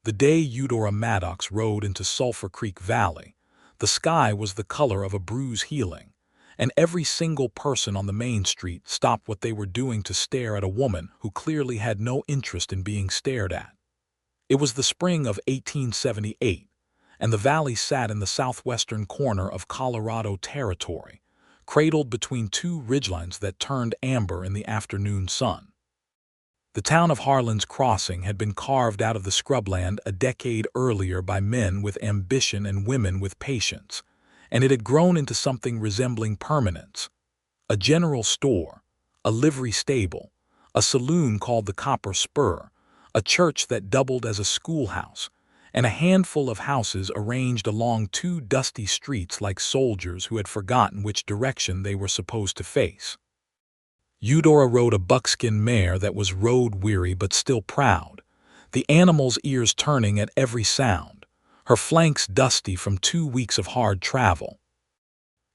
The day Eudora Maddox rode into Sulphur Creek Valley, the sky was the color of a bruise healing, and every single person on the main street stopped what they were doing to stare at a woman who clearly had no interest in being stared at. It was the spring of 1878, and the valley sat in the southwestern corner of Colorado Territory, cradled between two ridgelines that turned amber in the afternoon sun. The town of Harlan's Crossing had been carved out of the scrubland a decade earlier by men with ambition and women with patience, and it had grown into something resembling permanence. A general store, a livery stable, a saloon called the Copper Spur, a church that doubled as a schoolhouse, and a handful of houses arranged along two dusty streets like soldiers who had forgotten which direction they were supposed to face. Eudora rode a buckskin mare that was road-weary but still proud, the animal's ears turning at every sound, her flanks dusty from 2 weeks of hard travel.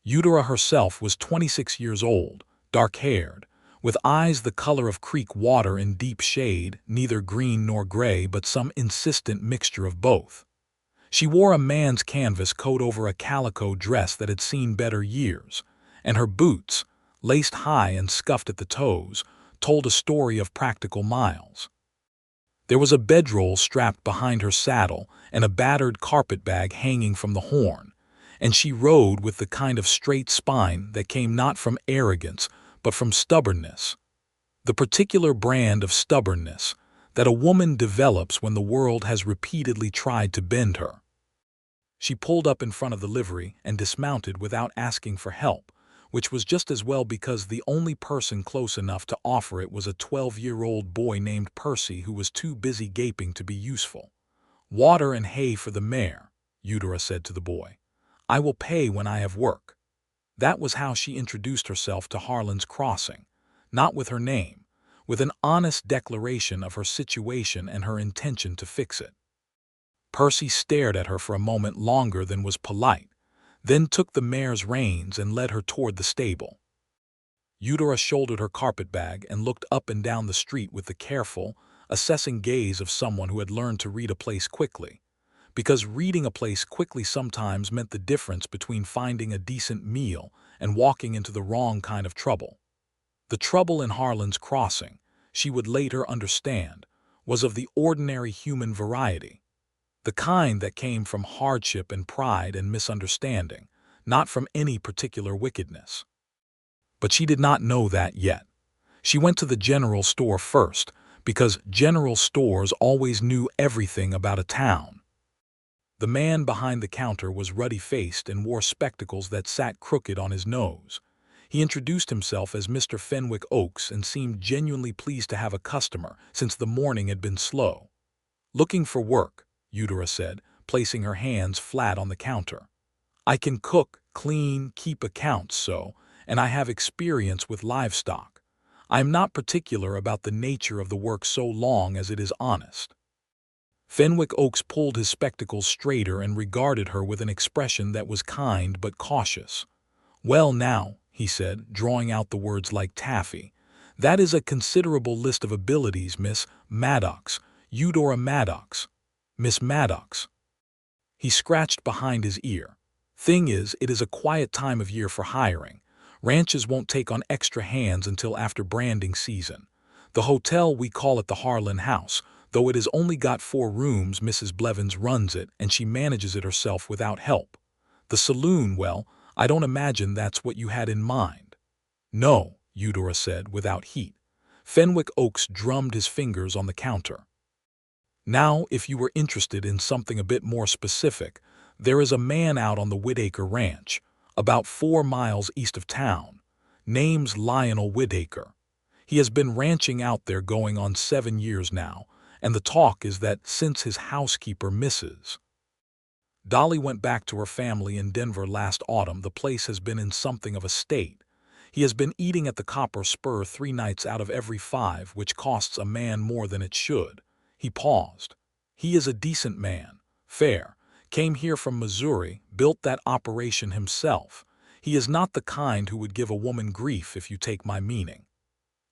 Eudora herself was 26 years old, dark-haired, with eyes the color of creek water in deep shade, neither green nor gray but some insistent mixture of both. She wore a man's canvas coat over a calico dress that had seen better years, and her boots, laced high and scuffed at the toes, told a story of practical miles. There was a bedroll strapped behind her saddle and a battered carpetbag hanging from the horn, and she rode with the kind of straight spine that came not from arrogance but from stubbornness. The particular brand of stubbornness that a woman develops when the world has repeatedly tried to bend her. She pulled up in front of the livery and dismounted without asking for help, which was just as well because the only person close enough to offer it was a 12-year-old boy named Percy who was too busy gaping to be useful. "Water and hay for the mare," Eudora said to the boy. "I will pay when I have work." That was how she introduced herself to Harlan's Crossing, not with her name, with an honest declaration of her situation and her intention to fix it. Percy stared at her for a moment longer than was polite, then took the mare's reins and led her toward the stable. Eudora shouldered her carpetbag and looked up and down the street with the careful, assessing gaze of someone who had learned to read a place quickly, because reading a place quickly sometimes meant the difference between finding a decent meal and walking into the wrong kind of trouble. The trouble in Harlan's Crossing, she would later understand, was of the ordinary human variety, the kind that came from hardship and pride and misunderstanding, not from any particular wickedness. But she did not know that yet. She went to the general store first, because general stores always knew everything about a town. The man behind the counter was ruddy-faced and wore spectacles that sat crooked on his nose. He introduced himself as Mr. Fenwick Oakes and seemed genuinely pleased to have a customer since the morning had been slow. "Looking for work," Eudora said, placing her hands flat on the counter. "I can cook, clean, keep accounts, and I have experience with livestock. I am not particular about the nature of the work so long as it is honest." Fenwick Oakes pulled his spectacles straighter and regarded her with an expression that was kind but cautious. "Well now," he said, drawing out the words like taffy, "that is a considerable list of abilities, Miss Maddox, Eudora Maddox. Miss Maddox." He scratched behind his ear. "Thing is, it is a quiet time of year for hiring. Ranches won't take on extra hands until after branding season. The hotel, we call it the Harlan House, though it has only got 4 rooms. Mrs. Blevins runs it, and she manages it herself without help. The saloon, well, I don't imagine that's what you had in mind." "No," Eudora said, without heat. Fenwick Oakes drummed his fingers on the counter. "Now, if you were interested in something a bit more specific, there is a man out on the Whitaker Ranch, about 4 miles east of town. Name's Lionel Whitaker. He has been ranching out there going on 7 years now, and the talk is that since his housekeeper, Mrs. Dolly, went back to her family in Denver last autumn, the place has been in something of a state. He has been eating at the Copper Spur 3 nights out of every 5, which costs a man more than it should." He paused. "He is a decent man, fair, came here from Missouri, built that operation himself. He is not the kind who would give a woman grief, if you take my meaning."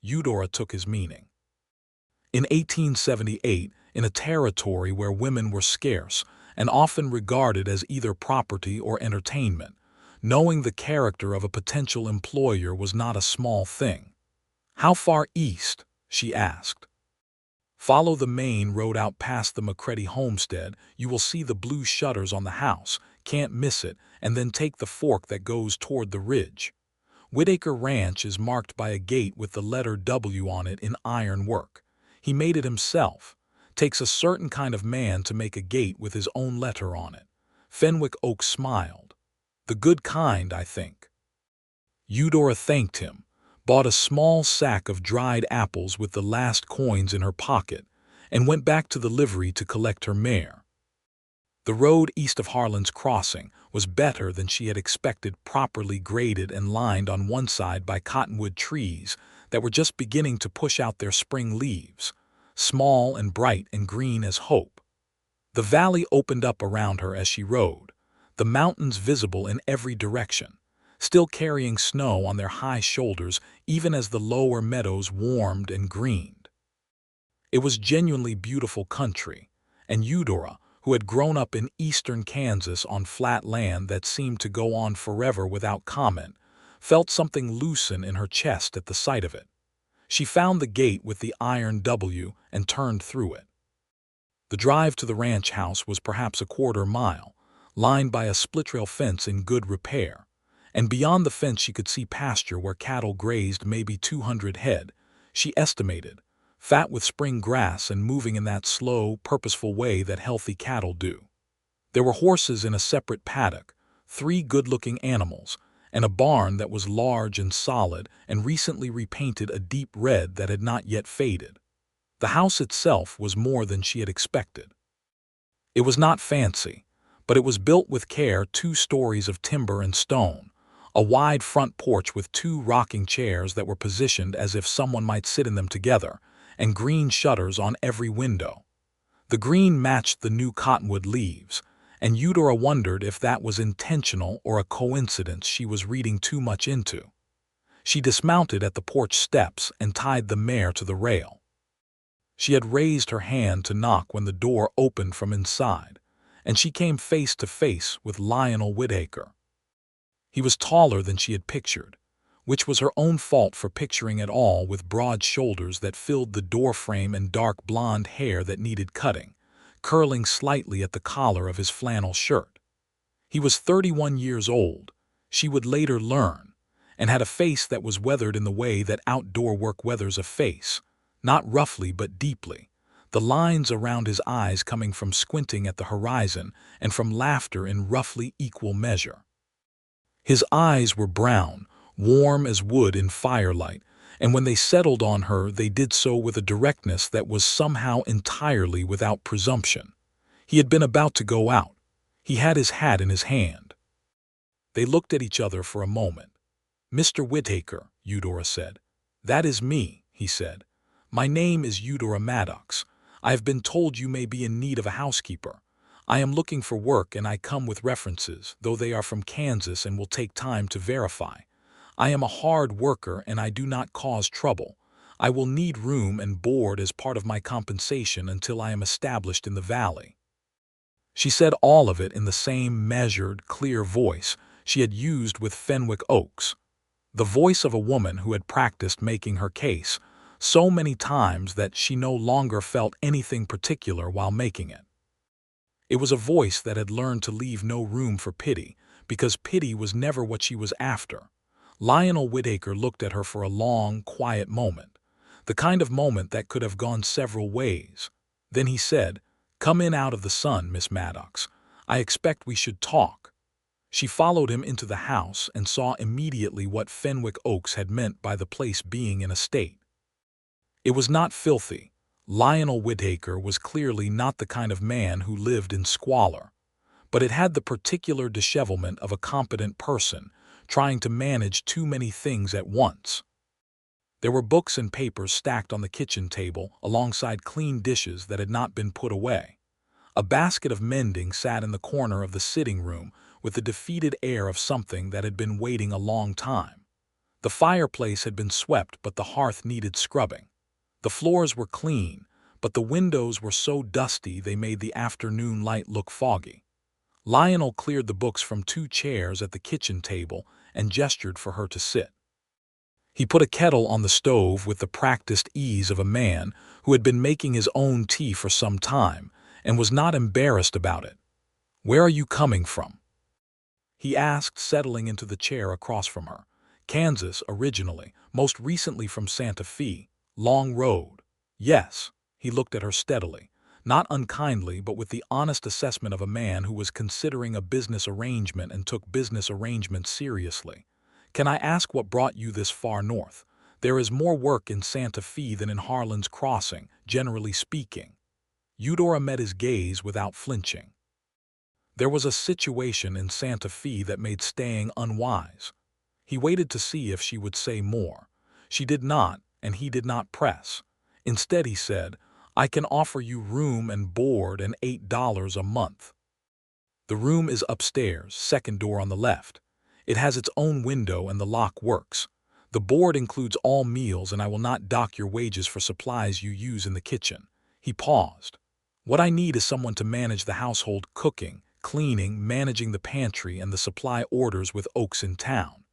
Eudora took his meaning. In 1878, in a territory where women were scarce and often regarded as either property or entertainment. Knowing the character of a potential employer was not a small thing. "How far east?" she asked. "Follow the main road out past the McCready homestead. You will see the blue shutters on the house. Can't miss it. And then take the fork that goes toward the ridge. Whitaker Ranch is marked by a gate with the letter W on it in iron work. He made it himself. Takes a certain kind of man to make a gate with his own letter on it." Fenwick Oaks smiled. "The good kind, I think." Eudora thanked him, bought a small sack of dried apples with the last coins in her pocket, and went back to the livery to collect her mare. The road east of Harlan's crossing was better than she had expected, properly graded and lined on one side by cottonwood trees that were just beginning to push out their spring leaves, small and bright and green as hope. The valley opened up around her as she rode, the mountains visible in every direction, still carrying snow on their high shoulders even as the lower meadows warmed and greened. It was genuinely beautiful country, and Eudora, who had grown up in eastern Kansas on flat land that seemed to go on forever without comment, felt something loosen in her chest at the sight of it. She found the gate with the iron W and turned through it. The drive to the ranch house was perhaps a quarter-mile, lined by a split-rail fence in good repair, and beyond the fence she could see pasture where cattle grazed, maybe 200 head, she estimated, fat with spring grass and moving in that slow, purposeful way that healthy cattle do. There were horses in a separate paddock, 3 good-looking animals, and a barn that was large and solid and recently repainted a deep red that had not yet faded. The house itself was more than she had expected. It was not fancy, but it was built with care, 2 stories of timber and stone, a wide front porch with 2 rocking chairs that were positioned as if someone might sit in them together, and green shutters on every window. The green matched the new cottonwood leaves, and Eudora wondered if that was intentional or a coincidence she was reading too much into. She dismounted at the porch steps and tied the mare to the rail. She had raised her hand to knock when the door opened from inside, and she came face to face with Lionel Whitaker. He was taller than she had pictured, which was her own fault for picturing at all, with broad shoulders that filled the doorframe and dark blonde hair that needed cutting, curling slightly at the collar of his flannel shirt. He was 31 years old, she would later learn, and had a face that was weathered in the way that outdoor work weathers a face, not roughly but deeply, the lines around his eyes coming from squinting at the horizon and from laughter in roughly equal measure. His eyes were brown, warm as wood in firelight, and when they settled on her they did so with a directness that was somehow entirely without presumption. He had been about to go out. He had his hat in his hand. They looked at each other for a moment. "Mr. Whitaker," Eudora said. "That is me," he said. "My name is Eudora Maddox. I have been told you may be in need of a housekeeper. I am looking for work and I come with references, though they are from Kansas and will take time to verify. I am a hard worker and I do not cause trouble. I will need room and board as part of my compensation until I am established in the valley." She said all of it in the same measured, clear voice she had used with Fenwick Oaks, the voice of a woman who had practiced making her case so many times that she no longer felt anything particular while making it. It was a voice that had learned to leave no room for pity, because pity was never what she was after. Lionel Whitaker looked at her for a long, quiet moment, the kind of moment that could have gone several ways. Then he said, "Come in out of the sun, Miss Maddox. I expect we should talk." She followed him into the house and saw immediately what Fenwick Oaks had meant by the place being in a state. It was not filthy. Lionel Whitaker was clearly not the kind of man who lived in squalor, but it had the particular dishevelment of a competent person trying to manage too many things at once. There were books and papers stacked on the kitchen table alongside clean dishes that had not been put away. A basket of mending sat in the corner of the sitting room with the defeated air of something that had been waiting a long time. The fireplace had been swept, but the hearth needed scrubbing. The floors were clean, but the windows were so dusty they made the afternoon light look foggy. Lionel cleared the books from 2 chairs at the kitchen table and gestured for her to sit. He put a kettle on the stove with the practiced ease of a man who had been making his own tea for some time and was not embarrassed about it. "Where are you coming from?" he asked, settling into the chair across from her. "Kansas, originally, most recently from Santa Fe. Long road." "Yes." He looked at her steadily, not unkindly but with the honest assessment of a man who was considering a business arrangement and took business arrangements seriously. "Can I ask what brought you this far north? There is more work in Santa Fe than in Harlan's Crossing, generally speaking." Eudora met his gaze without flinching. There was a situation in Santa Fe that made staying unwise. He waited to see if she would say more. She did not, and he did not press. Instead he said, "I can offer you room and board and $8 a month. The room is upstairs, second door on the left. It has its own window and the lock works. The board includes all meals and I will not dock your wages for supplies you use in the kitchen." He paused. "What I need is someone to manage the household, cooking, cleaning, managing the pantry and the supply orders with Oaks in town.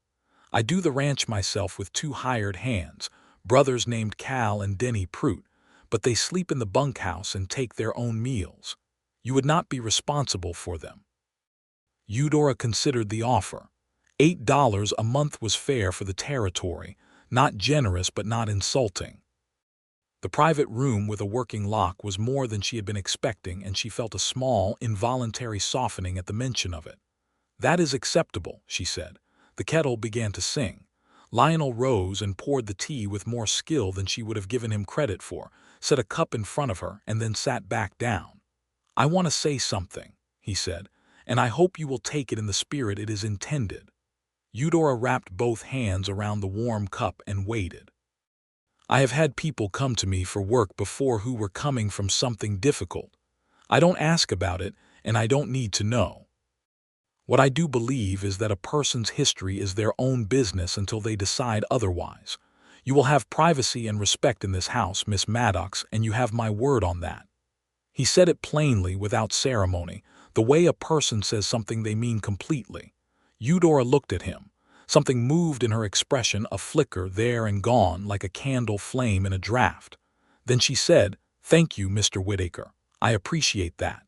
I do the ranch myself with 2 hired hands, brothers named Cal and Denny Prout, but they sleep in the bunkhouse and take their own meals. You would not be responsible for them." Eudora considered the offer. $8 a month was fair for the territory, not generous but not insulting. The private room with a working lock was more than she had been expecting, and she felt a small, involuntary softening at the mention of it. "That is acceptable," she said. The kettle began to sing. Lionel rose and poured the tea with more skill than she would have given him credit for, set a cup in front of her, and then sat back down. "I want to say something," he said, "and I hope you will take it in the spirit it is intended." Eudora wrapped both hands around the warm cup and waited. "I have had people come to me for work before who were coming from something difficult. I don't ask about it, and I don't need to know. What I do believe is that a person's history is their own business until they decide otherwise. You will have privacy and respect in this house, Miss Maddox, and you have my word on that." He said it plainly, without ceremony, the way a person says something they mean completely. Eudora looked at him. Something moved in her expression, a flicker there and gone like a candle flame in a draught. Then she said, "Thank you, Mr. Whitaker. I appreciate that."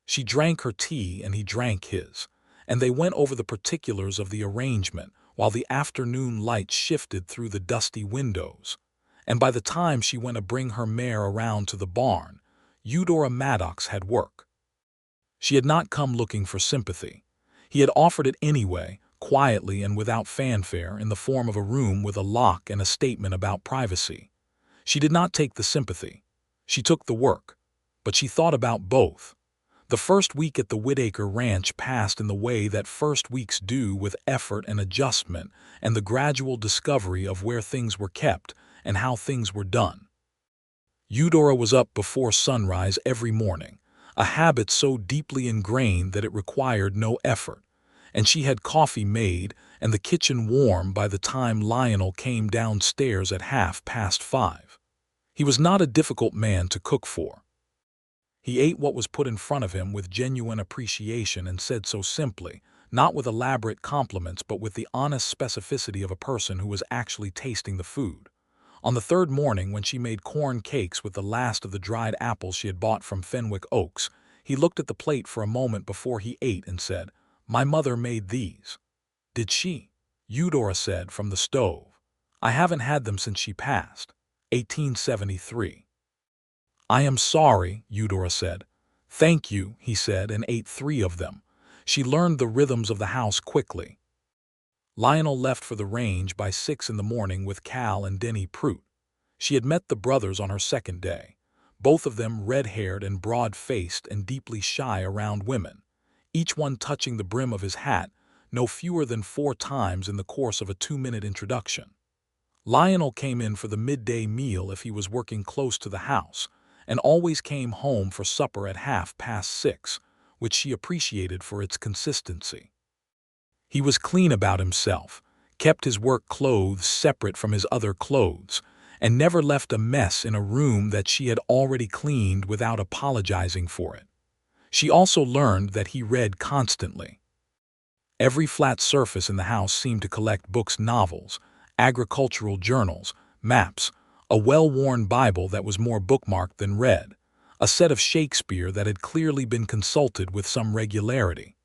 She drank her tea and he drank his, and they went over the particulars of the arrangement while the afternoon light shifted through the dusty windows. And by the time she went to bring her mare around to the barn, Eudora Maddox had work. She had not come looking for sympathy. He had offered it anyway, quietly and without fanfare, in the form of a room with a lock and a statement about privacy. She did not take the sympathy. She took the work. But she thought about both. The first week at the Whitaker ranch passed in the way that first weeks do, with effort and adjustment and the gradual discovery of where things were kept and how things were done. Eudora was up before sunrise every morning, a habit so deeply ingrained that it required no effort, and she had coffee made and the kitchen warm by the time Lionel came downstairs at 5:30. He was not a difficult man to cook for. He ate what was put in front of him with genuine appreciation and said so simply, not with elaborate compliments but with the honest specificity of a person who was actually tasting the food. On the third morning, when she made corn cakes with the last of the dried apples she had bought from Fenwick Oaks, he looked at the plate for a moment before he ate and said, "My mother made these." "Did she?" Eudora said from the stove. "I haven't had them since she passed. 1873. "I am sorry," Eudora said. "Thank you," he said, and ate 3 of them. She learned the rhythms of the house quickly. Lionel left for the range by 6 in the morning with Cal and Denny Prout. She had met the brothers on her second day, both of them red-haired and broad-faced and deeply shy around women, each one touching the brim of his hat no fewer than 4 times in the course of a 2-minute introduction. Lionel came in for the midday meal if he was working close to the house, and always came home for supper at 6:30, which she appreciated for its consistency. He was clean about himself, kept his work clothes separate from his other clothes, and never left a mess in a room that she had already cleaned without apologizing for it. She also learned that he read constantly. Every flat surface in the house seemed to collect books, novels, agricultural journals, maps, a well-worn Bible that was more bookmarked than read, a set of Shakespeare that had clearly been consulted with some regularity.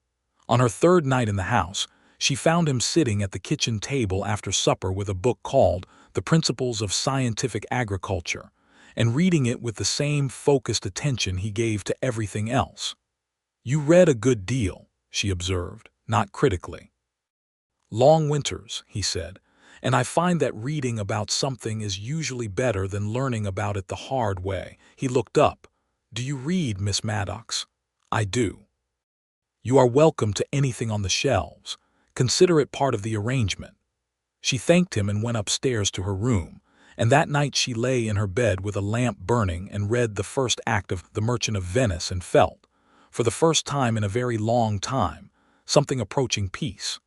On her third night in the house, she found him sitting at the kitchen table after supper with a book called The Principles of Scientific Agriculture, and reading it with the same focused attention he gave to everything else. "You read a good deal," she observed, not critically. "Long winters," he said, "and I find that reading about something is usually better than learning about it the hard way." He looked up. "Do you read, Miss Maddox?" "I do." "You are welcome to anything on the shelves. Consider it part of the arrangement." She thanked him and went upstairs to her room, and that night she lay in her bed with a lamp burning and read the first act of The Merchant of Venice and felt, for the first time in a very long time, something approaching peace.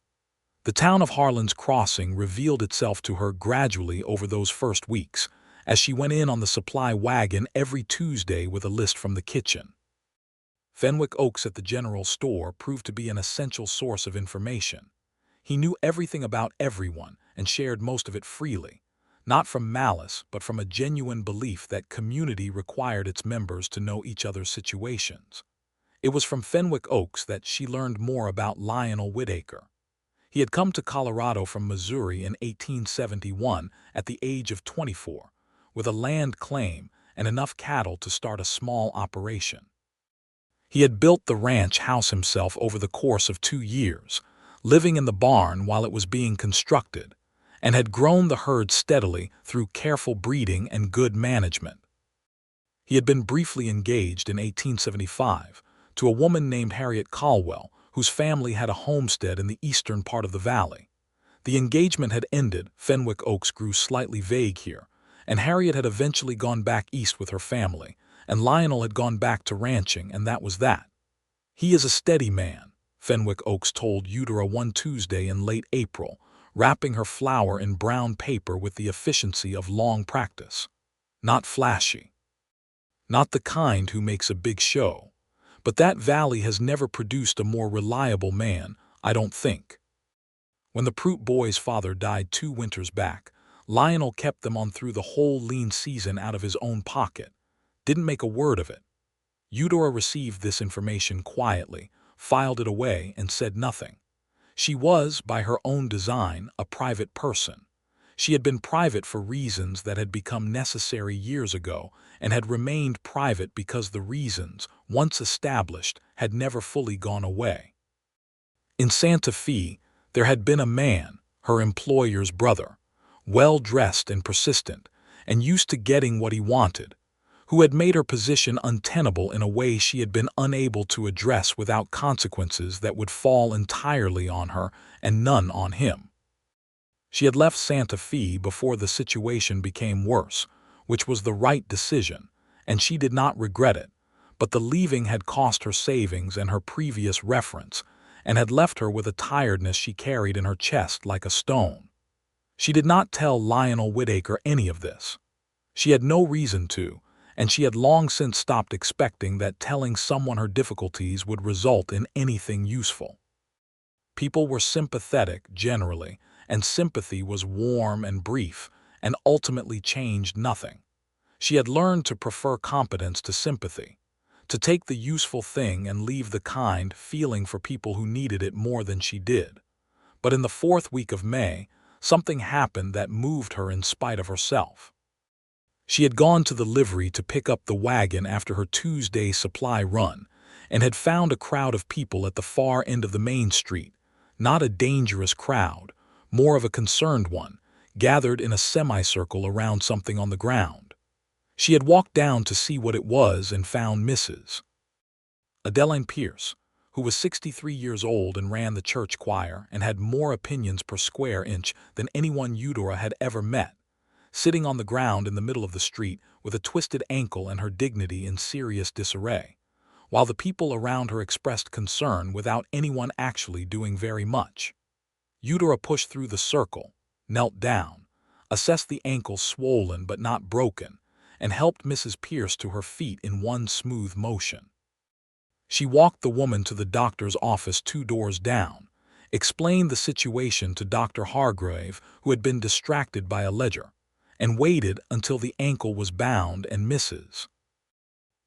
The town of Harlan's Crossing revealed itself to her gradually over those first weeks, as she went in on the supply wagon every Tuesday with a list from the kitchen. Fenwick Oaks at the general store proved to be an essential source of information. He knew everything about everyone and shared most of it freely, not from malice but from a genuine belief that community required its members to know each other's situations. It was from Fenwick Oaks that she learned more about Lionel Whitaker. He had come to Colorado from Missouri in 1871 at the age of 24, with a land claim and enough cattle to start a small operation. He had built the ranch house himself over the course of 2 years, living in the barn while it was being constructed, and had grown the herd steadily through careful breeding and good management. He had been briefly engaged in 1875 to a woman named Harriet Caldwell, whose family had a homestead in the eastern part of the valley. The engagement had ended, Fenwick Oaks grew slightly vague here, and Harriet had eventually gone back east with her family, and Lionel had gone back to ranching, and that was that. "He is a steady man," Fenwick Oaks told Eudora one Tuesday in late April, wrapping her flour in brown paper with the efficiency of long practice. "Not flashy. Not the kind who makes a big show. But that valley has never produced a more reliable man, I don't think." When the Prout boys' father died 2 winters back, Lionel kept them on through the whole lean season out of his own pocket. Didn't make a word of it. Eudora received this information quietly, filed it away, and said nothing. She was, by her own design, a private person. She had been private for reasons that had become necessary years ago, and had remained private because the reasons, once established, had never fully gone away. In Santa Fe, there had been a man, her employer's brother, well-dressed and persistent, and used to getting what he wanted, who had made her position untenable in a way she had been unable to address without consequences that would fall entirely on her and none on him. She had left Santa Fe before the situation became worse, which was the right decision, and she did not regret it, but the leaving had cost her savings and her previous reference, and had left her with a tiredness she carried in her chest like a stone. She did not tell Lionel Whitaker any of this. She had no reason to, and she had long since stopped expecting that telling someone her difficulties would result in anything useful. People were sympathetic, generally, and sympathy was warm and brief, and ultimately changed nothing. She had learned to prefer competence to sympathy, to take the useful thing and leave the kind feeling for people who needed it more than she did. But in the 4th week of May, something happened that moved her in spite of herself. She had gone to the livery to pick up the wagon after her Tuesday supply run, and had found a crowd of people at the far end of the main street, not a dangerous crowd, more of a concerned one, gathered in a semicircle around something on the ground. She had walked down to see what it was and found Mrs. Adeline Pierce, who was 63 years old and ran the church choir and had more opinions per square inch than anyone Eudora had ever met, sitting on the ground in the middle of the street with a twisted ankle and her dignity in serious disarray, while the people around her expressed concern without anyone actually doing very much. Eudora pushed through the circle, knelt down, assessed the ankle swollen but not broken, and helped Mrs. Pierce to her feet in one smooth motion. She walked the woman to the doctor's office 2 doors down, explained the situation to Dr. Hargrave, who had been distracted by a ledger, and waited until the ankle was bound and Mrs.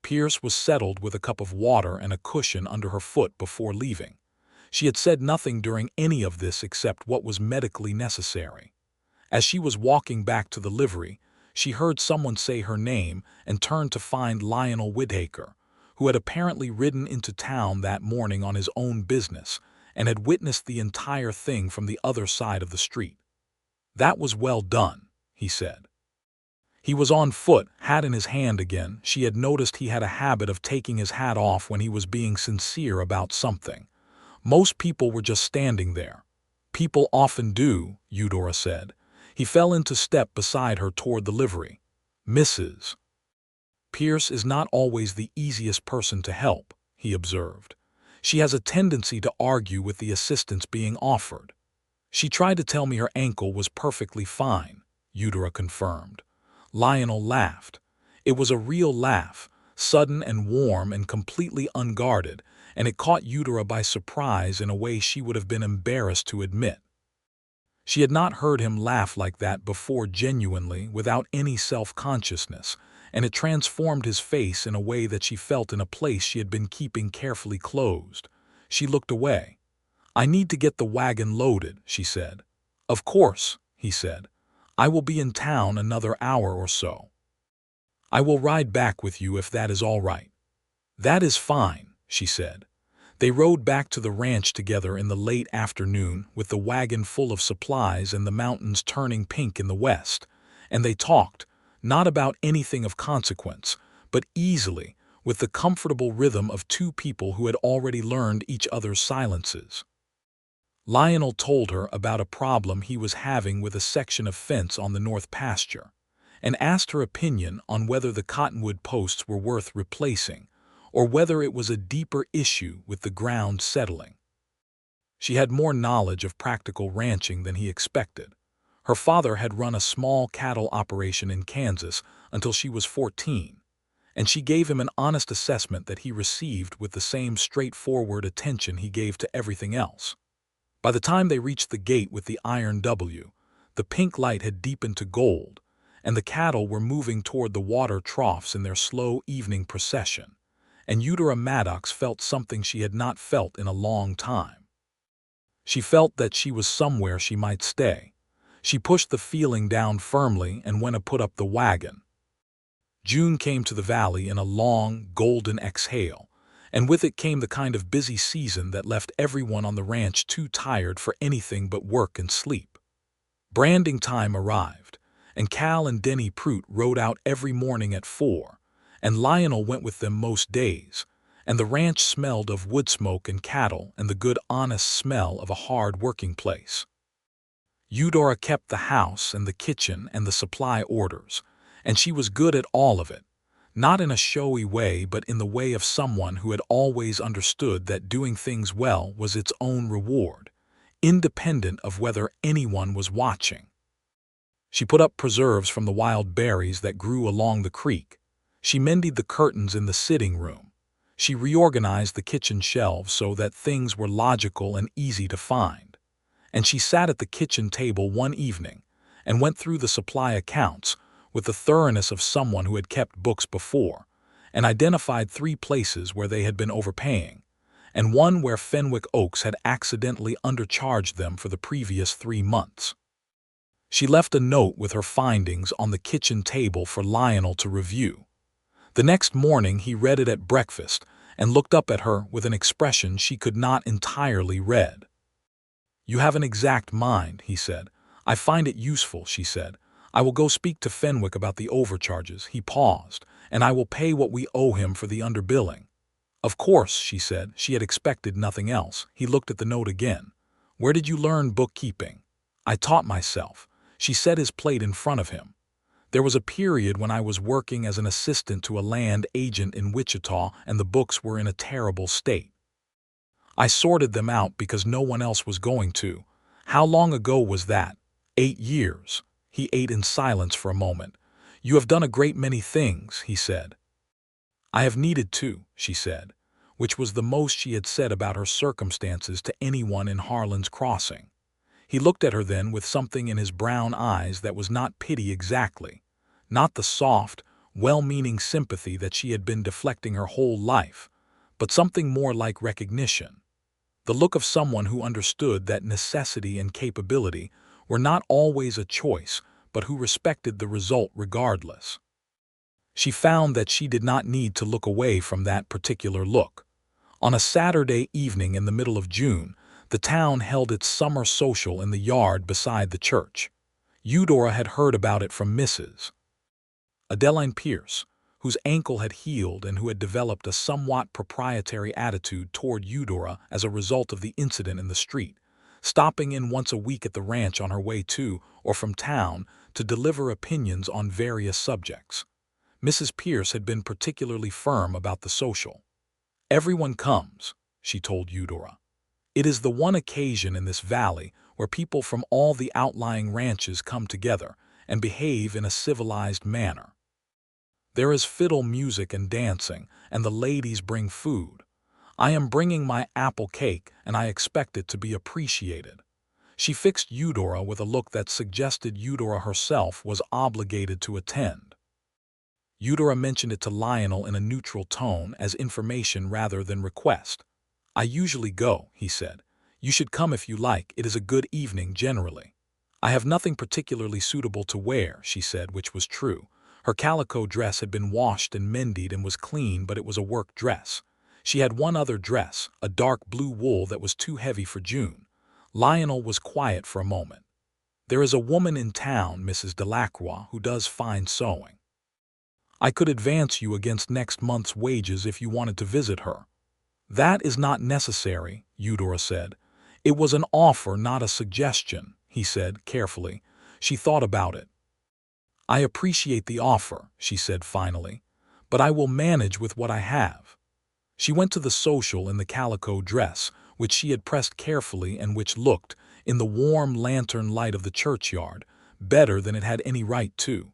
Pierce was settled with a cup of water and a cushion under her foot before leaving. She had said nothing during any of this except what was medically necessary. As she was walking back to the livery, she heard someone say her name and turned to find Lionel Whitaker, who had apparently ridden into town that morning on his own business and had witnessed the entire thing from the other side of the street. "That was well done," he said. He was on foot, hat in his hand again. She had noticed he had a habit of taking his hat off when he was being sincere about something. Most people were just standing there. "People often do," Eudora said. He fell into step beside her toward the livery. "Mrs. Pierce is not always the easiest person to help," he observed. "She has a tendency to argue with the assistance being offered." "She tried to tell me her ankle was perfectly fine," Eudora confirmed. Lionel laughed. It was a real laugh, sudden and warm and completely unguarded, and it caught Eudora by surprise in a way she would have been embarrassed to admit. She had not heard him laugh like that before, genuinely, without any self-consciousness, and it transformed his face in a way that she felt in a place she had been keeping carefully closed. She looked away. "I need to get the wagon loaded," she said. "Of course," he said. "I will be in town another hour or so. I will ride back with you if that is all right." "That is fine," she said. They rode back to the ranch together in the late afternoon with the wagon full of supplies and the mountains turning pink in the west, and they talked, not about anything of consequence, but easily, with the comfortable rhythm of two people who had already learned each other's silences. Lionel told her about a problem he was having with a section of fence on the north pasture, and asked her opinion on whether the cottonwood posts were worth replacing, or whether it was a deeper issue with the ground settling. She had more knowledge of practical ranching than he expected. Her father had run a small cattle operation in Kansas until she was 14, and she gave him an honest assessment that he received with the same straightforward attention he gave to everything else. By the time they reached the gate with the iron W, the pink light had deepened to gold, and the cattle were moving toward the water troughs in their slow evening procession, and Eudora Maddox felt something she had not felt in a long time. She felt that she was somewhere she might stay. She pushed the feeling down firmly and went to put up the wagon. June came to the valley in a long, golden exhale, and with it came the kind of busy season that left everyone on the ranch too tired for anything but work and sleep. Branding time arrived, and Cal and Denny Prout rode out every morning at 4, and Lionel went with them most days, and the ranch smelled of wood smoke and cattle and the good honest smell of a hard working place. Eudora kept the house and the kitchen and the supply orders, and she was good at all of it. Not in a showy way, but in the way of someone who had always understood that doing things well was its own reward, independent of whether anyone was watching. She put up preserves from the wild berries that grew along the creek. She mended the curtains in the sitting room. She reorganized the kitchen shelves so that things were logical and easy to find. And she sat at the kitchen table one evening and went through the supply accounts with the thoroughness of someone who had kept books before, and identified 3 places where they had been overpaying, and one where Fenwick Oaks had accidentally undercharged them for the previous 3 months. She left a note with her findings on the kitchen table for Lionel to review. The next morning he read it at breakfast and looked up at her with an expression she could not entirely read. "You have an exact mind," he said. "I find it useful," she said. "I will go speak to Fenwick about the overcharges." He paused. "And I will pay what we owe him for the underbilling." "Of course," she said. She had expected nothing else. He looked at the note again. "Where did you learn bookkeeping?" "I taught myself." She set his plate in front of him. "There was a period when I was working as an assistant to a land agent in Wichita, and the books were in a terrible state. I sorted them out because no one else was going to." "How long ago was that?" 8 years. He ate in silence for a moment. "You have done a great many things," he said. "I have needed to," she said, which was the most she had said about her circumstances to anyone in Harlan's Crossing. He looked at her then with something in his brown eyes that was not pity exactly, not the soft, well-meaning sympathy that she had been deflecting her whole life, but something more like recognition. The look of someone who understood that necessity and capability were not always a choice, but who respected the result regardless. She found that she did not need to look away from that particular look. On a Saturday evening in the middle of June, the town held its summer social in the yard beside the church. Eudora had heard about it from Mrs. Adeline Pierce, whose ankle had healed and who had developed a somewhat proprietary attitude toward Eudora as a result of the incident in the street, stopping in once a week at the ranch on her way to or from town to deliver opinions on various subjects. Mrs. Pierce had been particularly firm about the social. "Everyone comes," she told Eudora. "It is the one occasion in this valley where people from all the outlying ranches come together and behave in a civilized manner. There is fiddle music and dancing, and the ladies bring food. I am bringing my apple cake, and I expect it to be appreciated." She fixed Eudora with a look that suggested Eudora herself was obligated to attend. Eudora mentioned it to Lionel in a neutral tone as information rather than request. "I usually go," he said. "You should come if you like. It is a good evening generally." "I have nothing particularly suitable to wear," she said, which was true. Her calico dress had been washed and mended and was clean, but it was a work dress. She had one other dress, a dark blue wool that was too heavy for June. Lionel was quiet for a moment. "There is a woman in town, Mrs. Delacroix, who does fine sewing. I could advance you against next month's wages if you wanted to visit her." "That is not necessary," Eudora said. "It was an offer, not a suggestion," he said carefully. She thought about it. "I appreciate the offer," she said finally, "but I will manage with what I have." She went to the social in the calico dress, which she had pressed carefully and which looked, in the warm lantern light of the churchyard, better than it had any right to.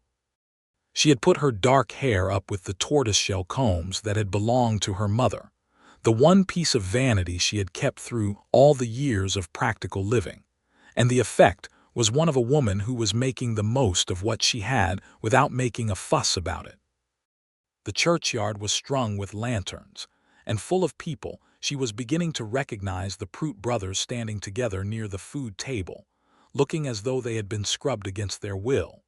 She had put her dark hair up with the tortoiseshell combs that had belonged to her mother, the one piece of vanity she had kept through all the years of practical living, and the effect was one of a woman who was making the most of what she had without making a fuss about it. The churchyard was strung with lanterns, and full of people. She was beginning to recognize the Prout brothers standing together near the food table, looking as though they had been scrubbed against their will.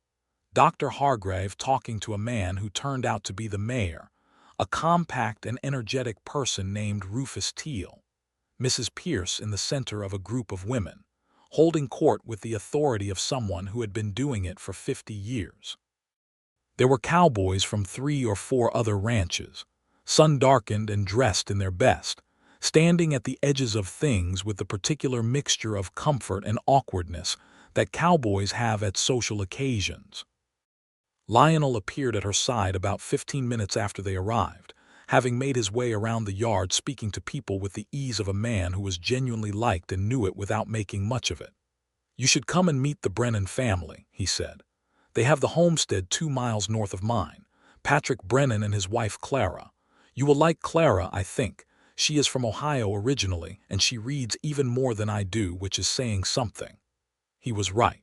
Dr. Hargrave talking to a man who turned out to be the mayor, a compact and energetic person named Rufus Teal. Mrs. Pierce in the center of a group of women, holding court with the authority of someone who had been doing it for 50 years. There were cowboys from 3 or 4 other ranches, sun-darkened and dressed in their best, standing at the edges of things with the particular mixture of comfort and awkwardness that cowboys have at social occasions. Lionel appeared at her side about 15 minutes after they arrived, having made his way around the yard speaking to people with the ease of a man who was genuinely liked and knew it without making much of it. "You should come and meet the Brennan family," he said. "They have the homestead 2 miles north of mine, Patrick Brennan and his wife Clara. You will like Clara, I think. She is from Ohio originally, and she reads even more than I do, which is saying something." He was right.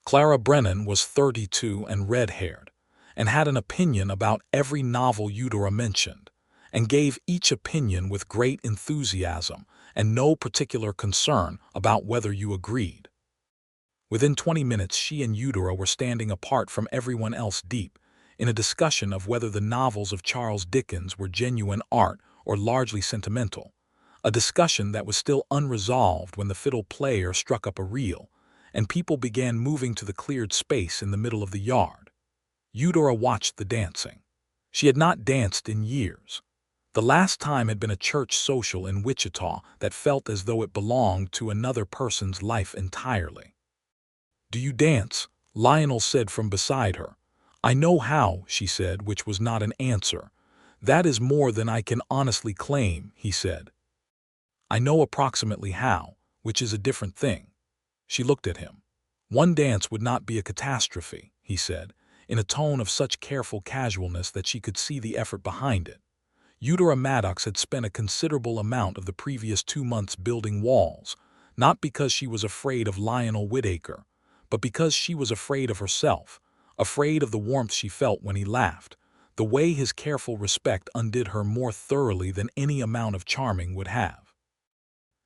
Clara Brennan was 32 and red-haired, and had an opinion about every novel Eudora mentioned, and gave each opinion with great enthusiasm and no particular concern about whether you agreed. Within 20 minutes she and Eudora were standing apart from everyone else deep in a discussion of whether the novels of Charles Dickens were genuine art or largely sentimental, a discussion that was still unresolved when the fiddle player struck up a reel, and people began moving to the cleared space in the middle of the yard. Eudora watched the dancing. She had not danced in years. The last time had been a church social in Wichita that felt as though it belonged to another person's life entirely. "Do you dance?" Lionel said from beside her. "I know how," she said, which was not an answer. "That is more than I can honestly claim," he said. "I know approximately how, which is a different thing." She looked at him. One dance would not be a catastrophe, he said, in a tone of such careful casualness that she could see the effort behind it. Eudora Maddox had spent a considerable amount of the previous 2 months building walls, not because she was afraid of Lionel Whitaker, but because she was afraid of herself, afraid of the warmth she felt when he laughed, the way his careful respect undid her more thoroughly than any amount of charming would have.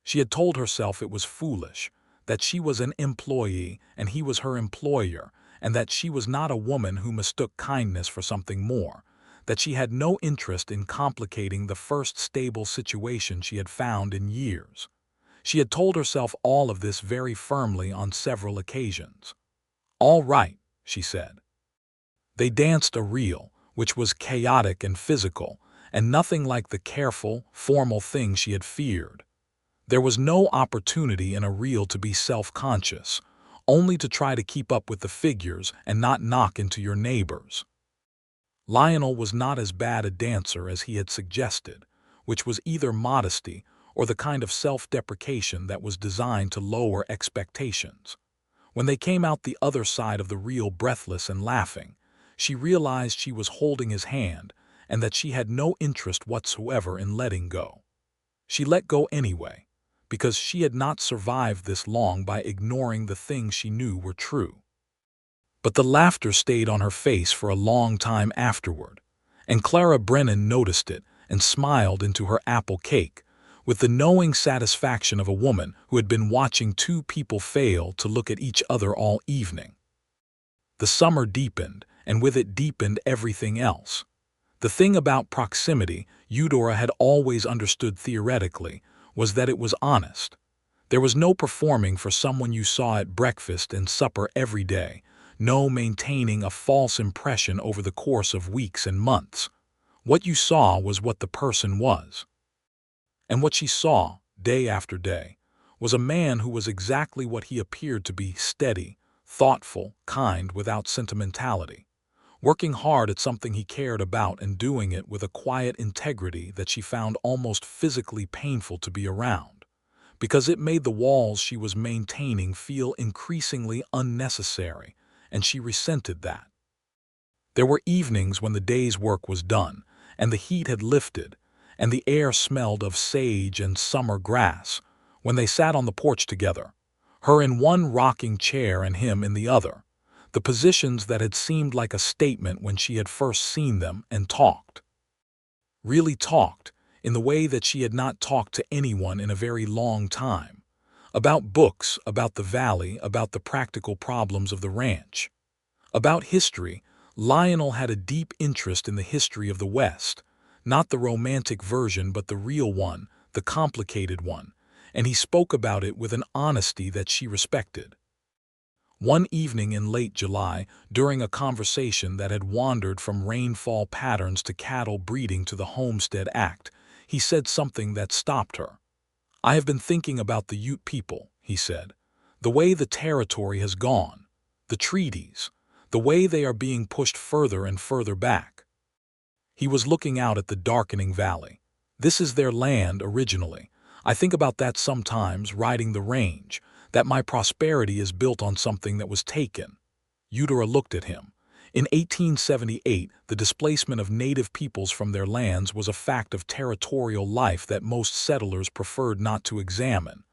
She had told herself it was foolish, that she was an employee and he was her employer, and that she was not a woman who mistook kindness for something more, that she had no interest in complicating the first stable situation she had found in years. She had told herself all of this very firmly on several occasions. "All right," she said. They danced a reel, which was chaotic and physical, and nothing like the careful, formal thing she had feared. There was no opportunity in a reel to be self-conscious, only to try to keep up with the figures and not knock into your neighbors. Lionel was not as bad a dancer as he had suggested, which was either modesty or the kind of self-deprecation that was designed to lower expectations. When they came out the other side of the reel breathless and laughing, she realized she was holding his hand and that she had no interest whatsoever in letting go. She let go anyway, because she had not survived this long by ignoring the things she knew were true. But the laughter stayed on her face for a long time afterward, and Clara Brennan noticed it and smiled into her apple cake, with the knowing satisfaction of a woman who had been watching two people fail to look at each other all evening. The summer deepened, and with it deepened everything else. The thing about proximity Eudora had always understood theoretically was that it was honest. There was no performing for someone you saw at breakfast and supper every day, no maintaining a false impression over the course of weeks and months. What you saw was what the person was. And what she saw, day after day, was a man who was exactly what he appeared to be: steady, thoughtful, kind, without sentimentality, working hard at something he cared about and doing it with a quiet integrity that she found almost physically painful to be around, because it made the walls she was maintaining feel increasingly unnecessary, and she resented that. There were evenings when the day's work was done, and the heat had lifted, and the air smelled of sage and summer grass, when they sat on the porch together, her in one rocking chair and him in the other, the positions that had seemed like a statement when she had first seen them, and talked. Really talked, in the way that she had not talked to anyone in a very long time. About books, about the valley, about the practical problems of the ranch. About history. Lionel had a deep interest in the history of the West, not the romantic version but the real one, the complicated one, and he spoke about it with an honesty that she respected. One evening in late July, during a conversation that had wandered from rainfall patterns to cattle breeding to the Homestead Act, he said something that stopped her. "I have been thinking about the Ute people," he said. "The way the territory has gone, the treaties, the way they are being pushed further and further back." He was looking out at the darkening valley. "This is their land originally. I think about that sometimes, riding the range, that my prosperity is built on something that was taken." Eudora looked at him. In 1878, the displacement of native peoples from their lands was a fact of territorial life that most settlers preferred not to examine.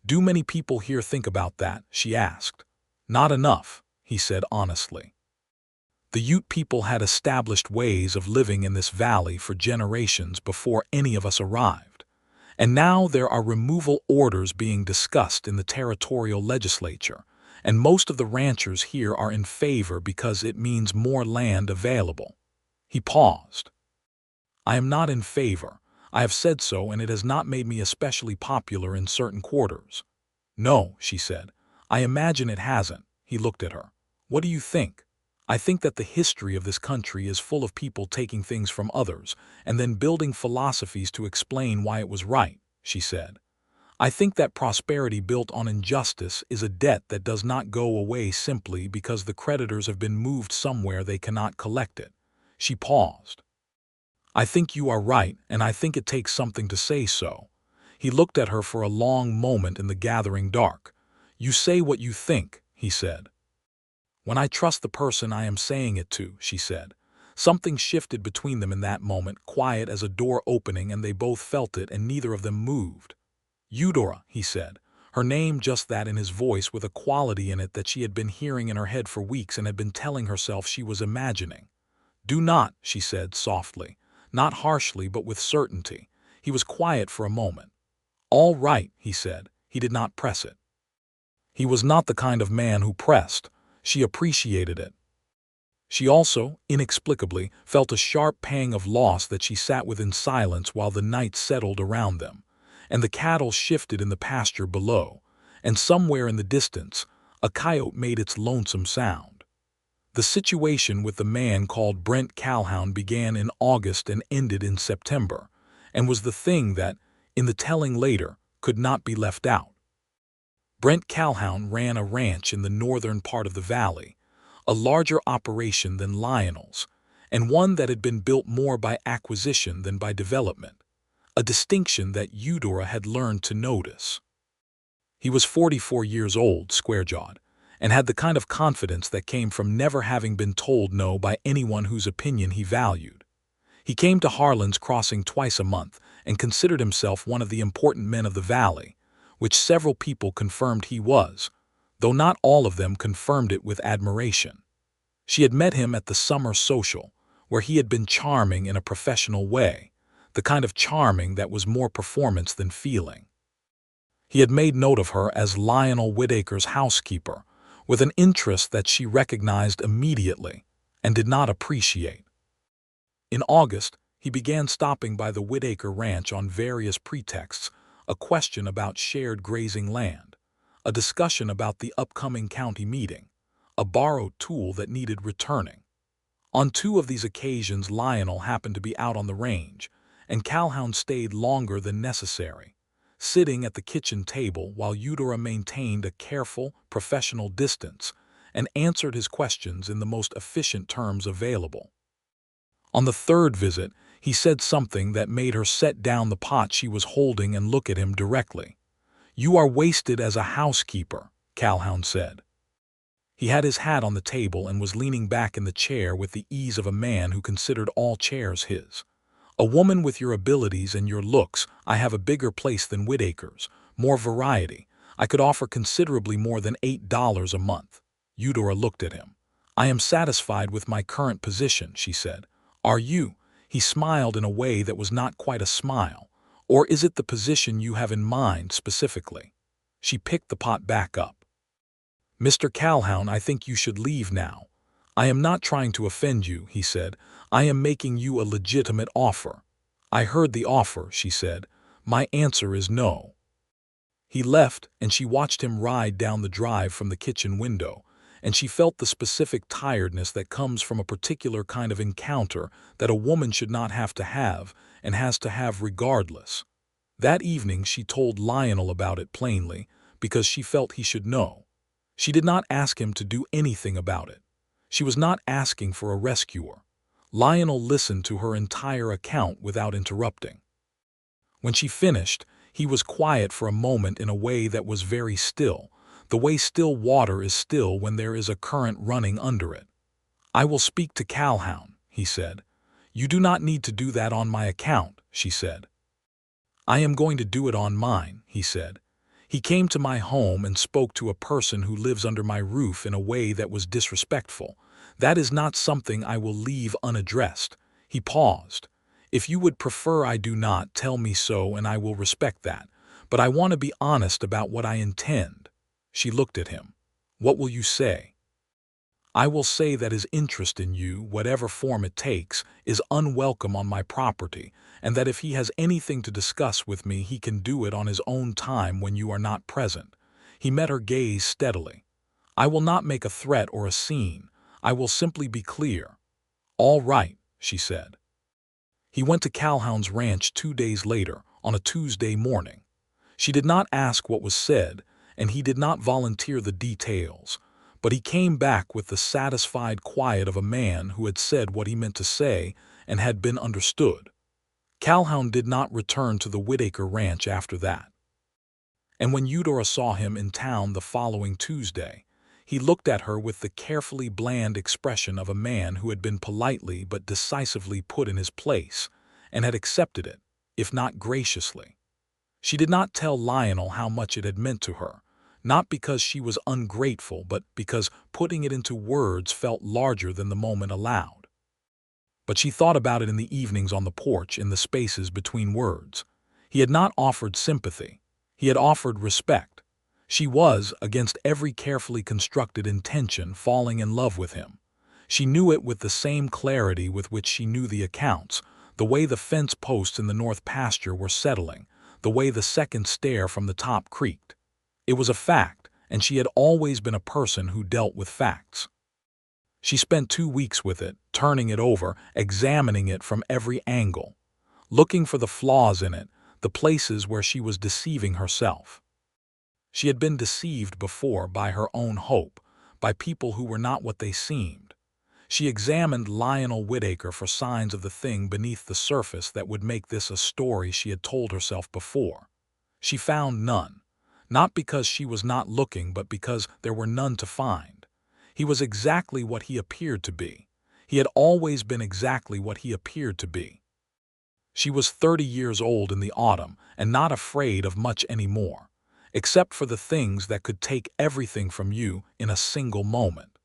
"Do many people here think about that?" she asked. "Not enough," he said honestly. The Ute people had established ways of living in this valley for generations before any of us arrived. And now there are removal orders being discussed in the territorial legislature, and most of the ranchers here are in favor because it means more land available. He paused. "I am not in favor. I have said so, and it has not made me especially popular in certain quarters." "No," she said. "I imagine it hasn't." He looked at her. "What do you think?" "I think that the history of this country is full of people taking things from others and then building philosophies to explain why it was right," she said. "I think that prosperity built on injustice is a debt that does not go away simply because the creditors have been moved somewhere they cannot collect it." She paused. "I think you are right, and I think it takes something to say so." He looked at her for a long moment in the gathering dark. "You say what you think," he said. When I trust the person I am saying it to, she said. Something shifted between them in that moment, quiet as a door opening, and they both felt it, and neither of them moved. Eudora, he said, her name just that in his voice, with a quality in it that she had been hearing in her head for weeks and had been telling herself she was imagining. Do not, she said softly, not harshly but with certainty. He was quiet for a moment. All right, he said. He did not press it. He was not the kind of man who pressed. She appreciated it. She also, inexplicably, felt a sharp pang of loss that she sat with in silence while the night settled around them, and the cattle shifted in the pasture below, and somewhere in the distance, a coyote made its lonesome sound. The situation with the man called Brent Calhoun began in August and ended in September, and was the thing that, in the telling later, could not be left out. Brent Calhoun ran a ranch in the northern part of the valley, a larger operation than Lionel's, and one that had been built more by acquisition than by development, a distinction that Eudora had learned to notice. He was 44 years old, square-jawed, and had the kind of confidence that came from never having been told no by anyone whose opinion he valued. He came to Harlan's Crossing twice a month and considered himself one of the important men of the valley, which several people confirmed he was, though not all of them confirmed it with admiration. She had met him at the summer social, where he had been charming in a professional way, the kind of charming that was more performance than feeling. He had made note of her as Lionel Whitaker's housekeeper, with an interest that she recognized immediately and did not appreciate. In August, he began stopping by the Whitaker ranch on various pretexts, a question about shared grazing land, a discussion about the upcoming county meeting, a borrowed tool that needed returning. On two of these occasions Lionel happened to be out on the range, and Calhoun stayed longer than necessary, sitting at the kitchen table while Eudora maintained a careful, professional distance and answered his questions in the most efficient terms available. On the third visit, he said something that made her set down the pot she was holding and look at him directly. "You are wasted as a housekeeper," Calhoun said. He had his hat on the table and was leaning back in the chair with the ease of a man who considered all chairs his. "A woman with your abilities and your looks, I have a bigger place than Whitaker's, more variety. I could offer considerably more than $8 a month." Eudora looked at him. "I am satisfied with my current position," she said. "Are you?" He smiled in a way that was not quite a smile. "Or is it the position you have in mind specifically?" She picked the pot back up. "Mr. Calhoun, I think you should leave now. I am not trying to offend you," he said. "I am making you a legitimate offer." "I heard the offer," she said. "My answer is no." He left, and she watched him ride down the drive from the kitchen window, and she felt the specific tiredness that comes from a particular kind of encounter that a woman should not have to have and has to have regardless. That evening she told Lionel about it plainly, because she felt he should know. She did not ask him to do anything about it. She was not asking for a rescuer. Lionel listened to her entire account without interrupting. When she finished, he was quiet for a moment in a way that was very still, the way still water is still when there is a current running under it. "I will speak to Calhoun," he said. "You do not need to do that on my account," she said. "I am going to do it on mine," he said. "He came to my home and spoke to a person who lives under my roof in a way that was disrespectful. That is not something I will leave unaddressed." He paused. "If you would prefer I do not, tell me so and I will respect that. But I want to be honest about what I intend." She looked at him. "What will you say?" "I will say that his interest in you, whatever form it takes, is unwelcome on my property, and that if he has anything to discuss with me he can do it on his own time when you are not present." He met her gaze steadily. "I will not make a threat or a scene. I will simply be clear." "All right," she said. He went to Calhoun's ranch 2 days later, on a Tuesday morning. She did not ask what was said, and he did not volunteer the details, but he came back with the satisfied quiet of a man who had said what he meant to say and had been understood. Calhoun did not return to the Whitaker ranch after that. And when Eudora saw him in town the following Tuesday, He looked at her with the carefully bland expression of a man who had been politely but decisively put in his place, and had accepted it, if not graciously. She did not tell Lionel how much it had meant to her, not because she was ungrateful, but because putting it into words felt larger than the moment allowed. But she thought about it in the evenings on the porch, in the spaces between words. He had not offered sympathy. He had offered respect. She was, against every carefully constructed intention, falling in love with him. She knew it with the same clarity with which she knew the accounts, the way the fence posts in the north pasture were settling, the way the second stair from the top creaked. It was a fact, and she had always been a person who dealt with facts. She spent 2 weeks with it, turning it over, examining it from every angle, looking for the flaws in it, the places where she was deceiving herself. She had been deceived before by her own hope, by people who were not what they seemed. She examined Lionel Whitaker for signs of the thing beneath the surface that would make this a story she had told herself before. She found none, not because she was not looking, but because there were none to find. He was exactly what he appeared to be. He had always been exactly what he appeared to be. She was 30 years old in the autumn and not afraid of much anymore, except for the things that could take everything from you in a single moment.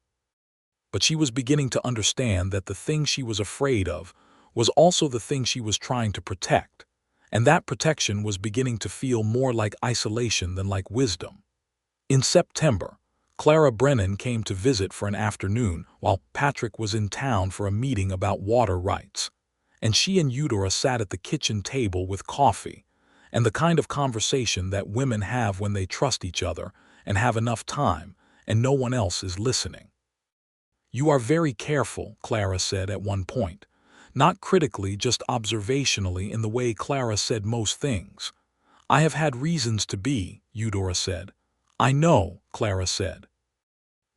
But she was beginning to understand that the thing she was afraid of was also the thing she was trying to protect, and that protection was beginning to feel more like isolation than like wisdom. In September, Clara Brennan came to visit for an afternoon while Patrick was in town for a meeting about water rights, and she and Eudora sat at the kitchen table with coffee, and the kind of conversation that women have when they trust each other and have enough time, and no one else is listening. "You are very careful," Clara said at one point. Not critically, just observationally, in the way Clara said most things. "I have had reasons to be," Eudora said. "I know," Clara said.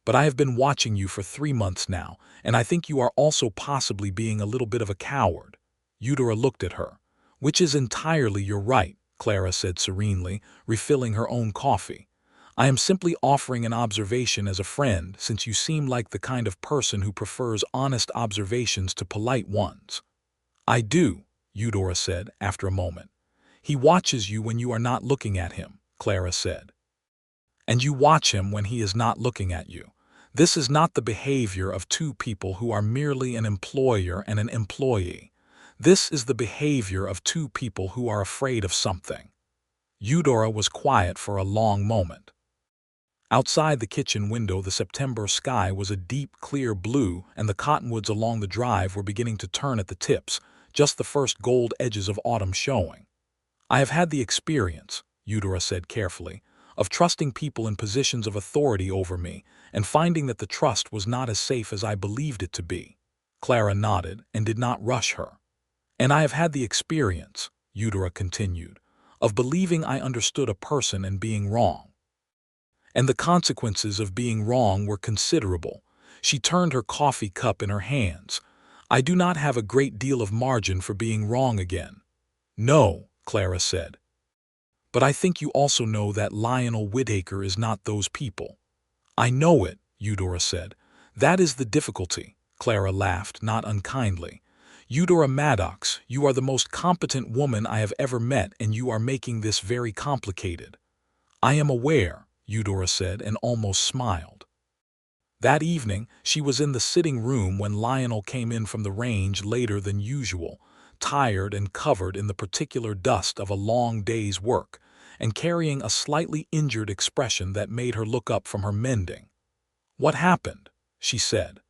"But I have been watching you for 3 months now, and I think you are also possibly being a little bit of a coward." Eudora looked at her. "Which is entirely your right," Clara said serenely, refilling her own coffee. "I am simply offering an observation as a friend, since you seem like the kind of person who prefers honest observations to polite ones." "I do," Eudora said after a moment. "He watches you when you are not looking at him," Clara said. "And you watch him when he is not looking at you. This is not the behavior of two people who are merely an employer and an employee. This is the behavior of two people who are afraid of something." Eudora was quiet for a long moment. Outside the kitchen window, the September sky was a deep, clear blue, and the cottonwoods along the drive were beginning to turn at the tips, just the first gold edges of autumn showing. "I have had the experience," Eudora said carefully, "of trusting people in positions of authority over me and finding that the trust was not as safe as I believed it to be." Clara nodded and did not rush her. "And I have had the experience," Eudora continued, "of believing I understood a person and being wrong. And the consequences of being wrong were considerable." She turned her coffee cup in her hands. "I do not have a great deal of margin for being wrong again." "No," Clara said. "But I think you also know that Lionel Whitaker is not those people." "I know it," Eudora said. "That is the difficulty." Clara laughed, not unkindly. "Eudora Maddox, you are the most competent woman I have ever met, and you are making this very complicated." "I am aware," Eudora said, and almost smiled. That evening, she was in the sitting room when Lionel came in from the range later than usual, tired and covered in the particular dust of a long day's work, and carrying a slightly injured expression that made her look up from her mending. "What happened?" she said.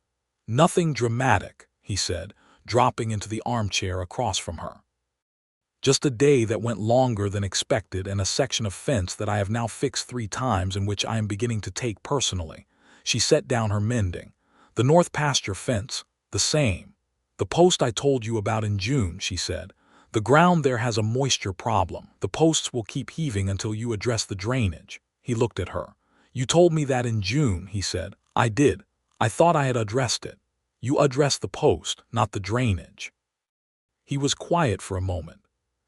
"Nothing dramatic," he said, dropping into the armchair across from her. "Just a day that went longer than expected, and a section of fence that I have now fixed 3 times and which I am beginning to take personally." She set down her mending. "The north pasture fence, the same. The post I told you about in June," she said. "The ground there has a moisture problem. The posts will keep heaving until you address the drainage." He looked at her. "You told me that in June," he said. "I did. I thought I had addressed it." "You addressed the post, not the drainage." He was quiet for a moment.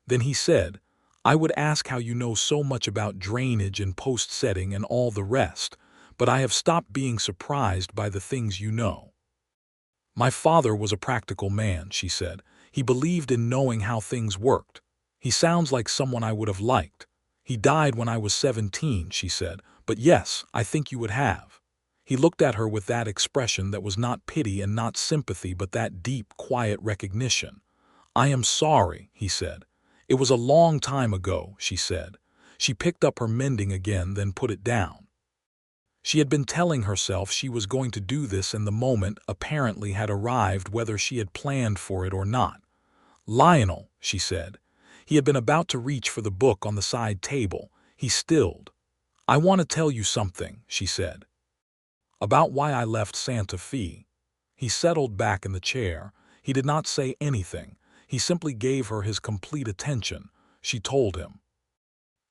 Then he said, "I would ask how you know so much about drainage and post setting and all the rest, but I have stopped being surprised by the things you know. My father was a practical man, she said. He believed in knowing how things worked. He sounds like someone I would have liked. He died when I was 17, she said, but yes, I think you would have. He looked at her with that expression that was not pity and not sympathy, but that deep, quiet recognition. I am sorry, he said. It was a long time ago, she said. She picked up her mending again, then put it down. She had been telling herself she was going to do this, and the moment apparently had arrived, whether she had planned for it or not. Lionel, she said. He had been about to reach for the book on the side table. He stilled. I want to tell you something, she said. About why I left Santa Fe. He settled back in the chair. He did not say anything. He simply gave her his complete attention. She told him.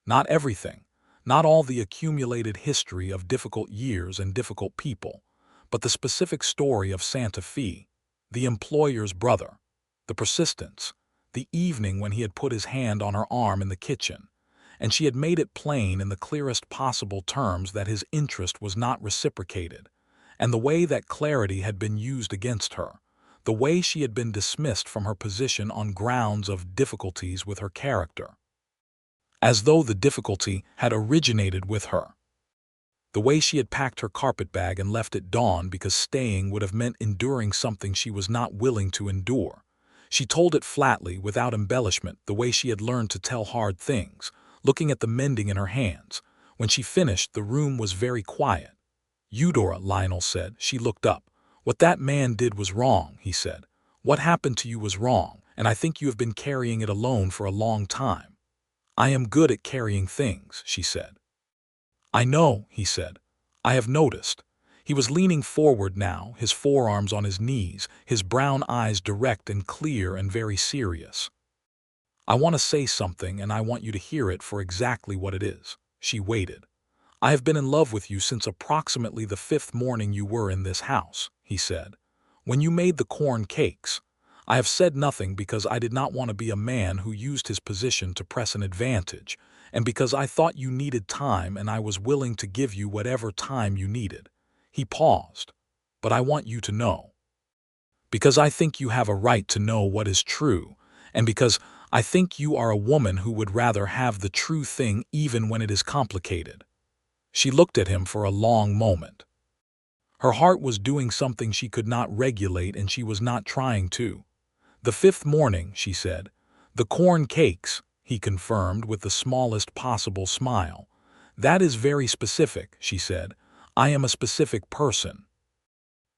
Not everything. Not all the accumulated history of difficult years and difficult people, but the specific story of Santa Fe, the employer's brother, the persistence, the evening when he had put his hand on her arm in the kitchen, and she had made it plain in the clearest possible terms that his interest was not reciprocated, and the way that clarity had been used against her, the way she had been dismissed from her position on grounds of difficulties with her character, as though the difficulty had originated with her. The way she had packed her carpetbag and left at dawn because staying would have meant enduring something she was not willing to endure. She told it flatly, without embellishment, the way she had learned to tell hard things, looking at the mending in her hands. When she finished, the room was very quiet. Eudora, Lionel said. She looked up. What that man did was wrong, he said. What happened to you was wrong, and I think you have been carrying it alone for a long time. I am good at carrying things, she said. I know, he said. I have noticed. He was leaning forward now, his forearms on his knees, his brown eyes direct and clear and very serious. I want to say something, and I want you to hear it for exactly what it is. She waited. I have been in love with you since approximately the 5th morning you were in this house, he said. When you made the corn cakes. I have said nothing because I did not want to be a man who used his position to press an advantage, and because I thought you needed time and I was willing to give you whatever time you needed. He paused. But I want you to know. Because I think you have a right to know what is true, and because I think you are a woman who would rather have the true thing even when it is complicated. She looked at him for a long moment. Her heart was doing something she could not regulate, and she was not trying to. The 5th morning, she said. The corn cakes, he confirmed with the smallest possible smile. That is very specific, she said. I am a specific person.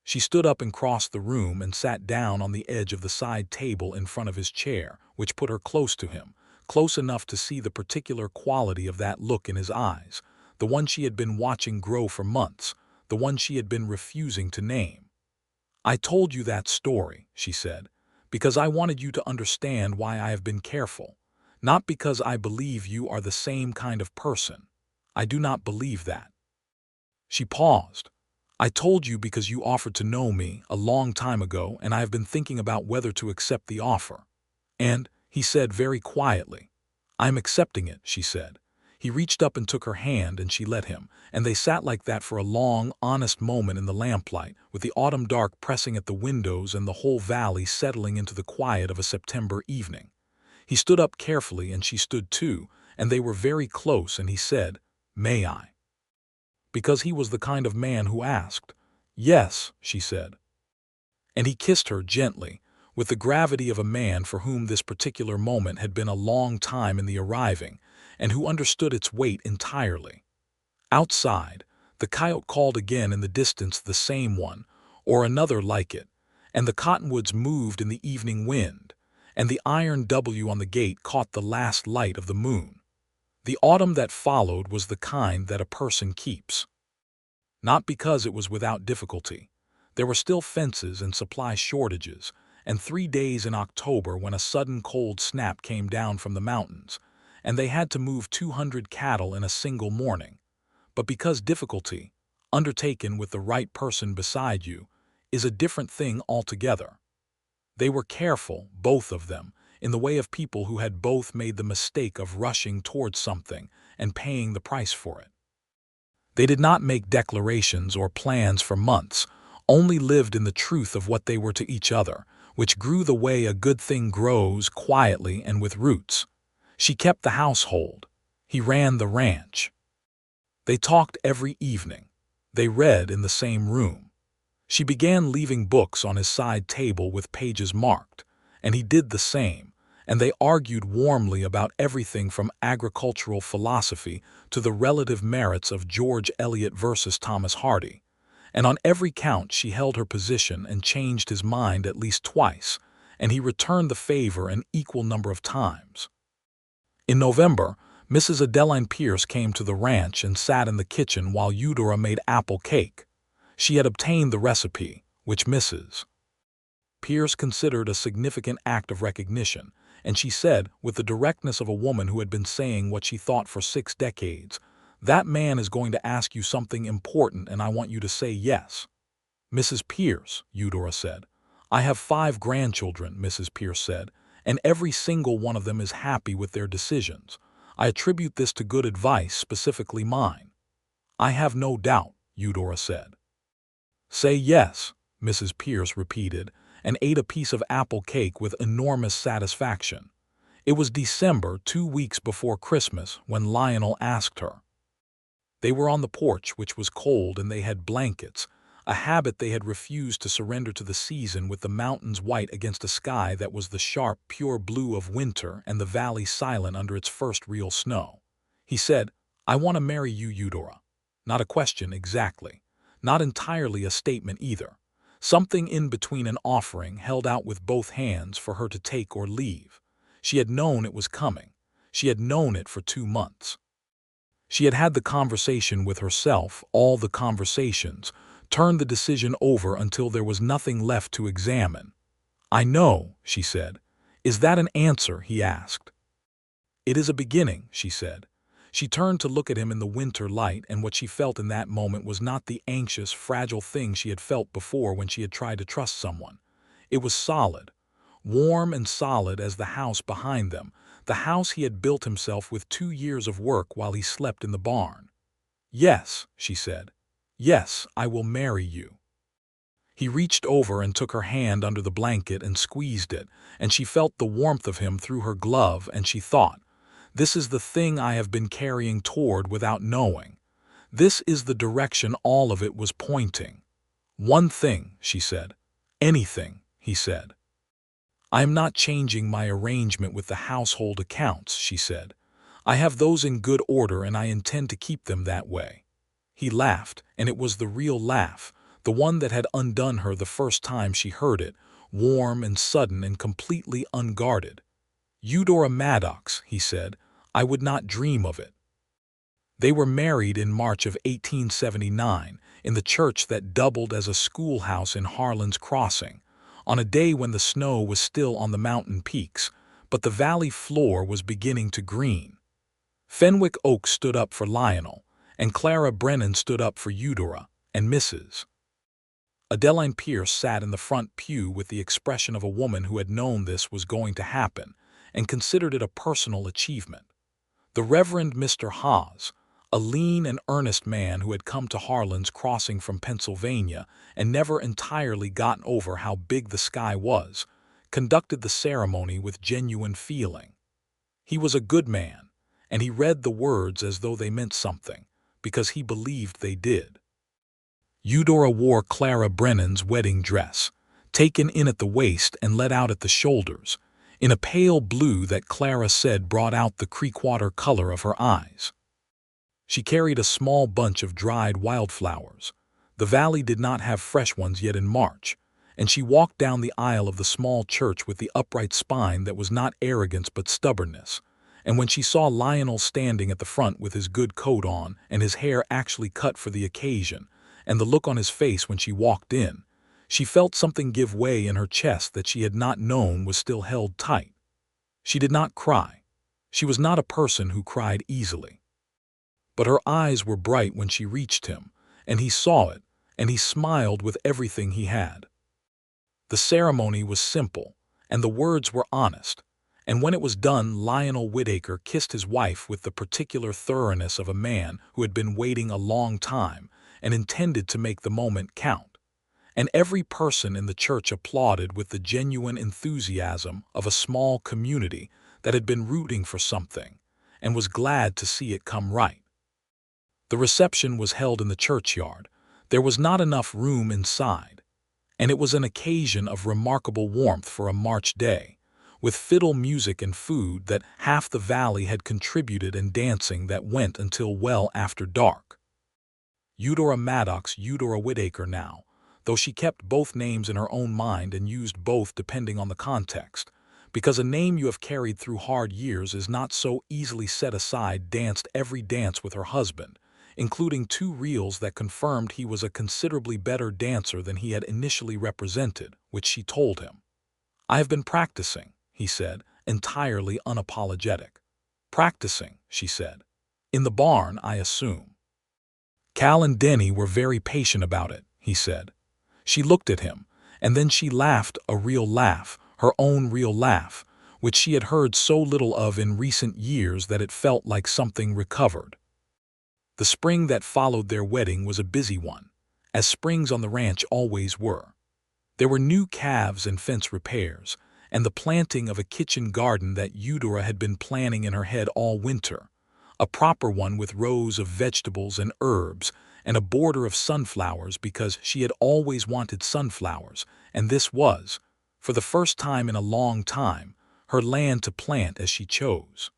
She stood up and crossed the room and sat down on the edge of the side table in front of his chair, which put her close to him, close enough to see the particular quality of that look in his eyes, the one she had been watching grow for months, the one she had been refusing to name. I told you that story, she said, because I wanted you to understand why I have been careful, not because I believe you are the same kind of person. I do not believe that. She paused. I told you because you offered to know me a long time ago, and I have been thinking about whether to accept the offer. And, he said very quietly, I am accepting it, she said. He reached up and took her hand, and she let him, and they sat like that for a long, honest moment in the lamplight, with the autumn dark pressing at the windows and the whole valley settling into the quiet of a September evening. He stood up carefully, and she stood too, and they were very close, and he said, May I? Because he was the kind of man who asked. Yes, she said. And he kissed her gently, with the gravity of a man for whom this particular moment had been a long time in the arriving, and who understood its weight entirely. Outside, the coyote called again in the distance, the same one, or another like it, and the cottonwoods moved in the evening wind, and the iron W on the gate caught the last light of the moon. The autumn that followed was the kind that a person keeps. Not because it was without difficulty. There were still fences and supply shortages, and 3 days in October when a sudden cold snap came down from the mountains, and they had to move 200 cattle in a single morning. But because difficulty, undertaken with the right person beside you, is a different thing altogether. They were careful, both of them, in the way of people who had both made the mistake of rushing towards something and paying the price for it. They did not make declarations or plans for months, only lived in the truth of what they were to each other, which grew the way a good thing grows, quietly and with roots. She kept the household. He ran the ranch. They talked every evening. They read in the same room. She began leaving books on his side table with pages marked, and he did the same, and they argued warmly about everything from agricultural philosophy to the relative merits of George Eliot versus Thomas Hardy. And on every count she held her position and changed his mind at least twice, and he returned the favor an equal number of times. In November, Mrs. Adeline Pierce came to the ranch and sat in the kitchen while Eudora made apple cake. She had obtained the recipe, which Mrs. Pierce considered a significant act of recognition, and she said, with the directness of a woman who had been saying what she thought for 6 decades, "That man is going to ask you something important and I want you to say yes." "Mrs. Pierce," Eudora said. "I have 5 grandchildren," Mrs. Pierce said, "and every single one of them is happy with their decisions. I attribute this to good advice, specifically mine." "I have no doubt," Eudora said. "Say yes," Mrs. Pierce repeated, and ate a piece of apple cake with enormous satisfaction. It was December, 2 weeks before Christmas, when Lionel asked her. They were on the porch, which was cold, and they had blankets, a habit they had refused to surrender to the season, with the mountains white against a sky that was the sharp, pure blue of winter and the valley silent under its first real snow. He said, "I want to marry you, Eudora." Not a question exactly. Not entirely a statement either. Something in between an offering held out with both hands for her to take or leave. She had known it was coming. She had known it for 2 months. She had had the conversation with herself, all the conversations, turned the decision over until there was nothing left to examine. "I know," she said. "Is that an answer?" he asked. "It is a beginning," she said. She turned to look at him in the winter light, and what she felt in that moment was not the anxious, fragile thing she had felt before when she had tried to trust someone. It was solid, warm and solid as the house behind them, the house he had built himself with 2 years of work while he slept in the barn. "Yes," she said. "Yes, I will marry you." He reached over and took her hand under the blanket and squeezed it, and she felt the warmth of him through her glove, and she thought, "This is the thing I have been carrying toward without knowing. This is the direction all of it was pointing." "One thing," she said. "Anything," he said. "I am not changing my arrangement with the household accounts," she said. "I have those in good order and I intend to keep them that way." He laughed, and it was the real laugh, the one that had undone her the first time she heard it, warm and sudden and completely unguarded. "Eudora Maddox," he said, "I would not dream of it." They were married in March of 1879 in the church that doubled as a schoolhouse in Harlan's Crossing, on a day when the snow was still on the mountain peaks, but the valley floor was beginning to green. Fenwick Oak stood up for Lionel, and Clara Brennan stood up for Eudora, and Mrs. Adeline Pierce sat in the front pew with the expression of a woman who had known this was going to happen and considered it a personal achievement. The Reverend Mr. Haas, a lean and earnest man who had come to Harlan's Crossing from Pennsylvania and never entirely gotten over how big the sky was, conducted the ceremony with genuine feeling. He was a good man, and he read the words as though they meant something, because he believed they did. Eudora wore Clara Brennan's wedding dress, taken in at the waist and let out at the shoulders, in a pale blue that Clara said brought out the creekwater color of her eyes. She carried a small bunch of dried wildflowers. The valley did not have fresh ones yet in March, and she walked down the aisle of the small church with the upright spine that was not arrogance but stubbornness. And when she saw Lionel standing at the front with his good coat on and his hair actually cut for the occasion, and the look on his face when she walked in, she felt something give way in her chest that she had not known was still held tight. She did not cry. She was not a person who cried easily. But her eyes were bright when she reached him, and he saw it, and he smiled with everything he had. The ceremony was simple, and the words were honest, And when it was done, Lionel Whitaker kissed his wife with the particular thoroughness of a man who had been waiting a long time and intended to make the moment count. And every person in the church applauded with the genuine enthusiasm of a small community that had been rooting for something and was glad to see it come right. The reception was held in the churchyard. There was not enough room inside, and it was an occasion of remarkable warmth for a March day, with fiddle music and food that half the valley had contributed and dancing that went until well after dark. Eudora Maddox, Eudora Whitaker now, though she kept both names in her own mind and used both depending on the context, because a name you have carried through hard years is not so easily set aside, danced every dance with her husband, including 2 reels that confirmed he was a considerably better dancer than he had initially represented, which she told him. "I have been practicing," he said, entirely unapologetic. "Practicing," she said. "In the barn, I assume." "Cal and Denny were very patient about it," he said. She looked at him, and then she laughed a real laugh, her own real laugh, which she had heard so little of in recent years that it felt like something recovered. The spring that followed their wedding was a busy one, as springs on the ranch always were. There were new calves and fence repairs, and the planting of a kitchen garden that Eudora had been planning in her head all winter, a proper one with rows of vegetables and herbs, and a border of sunflowers because she had always wanted sunflowers, and this was, for the first time in a long time, her land to plant as she chose.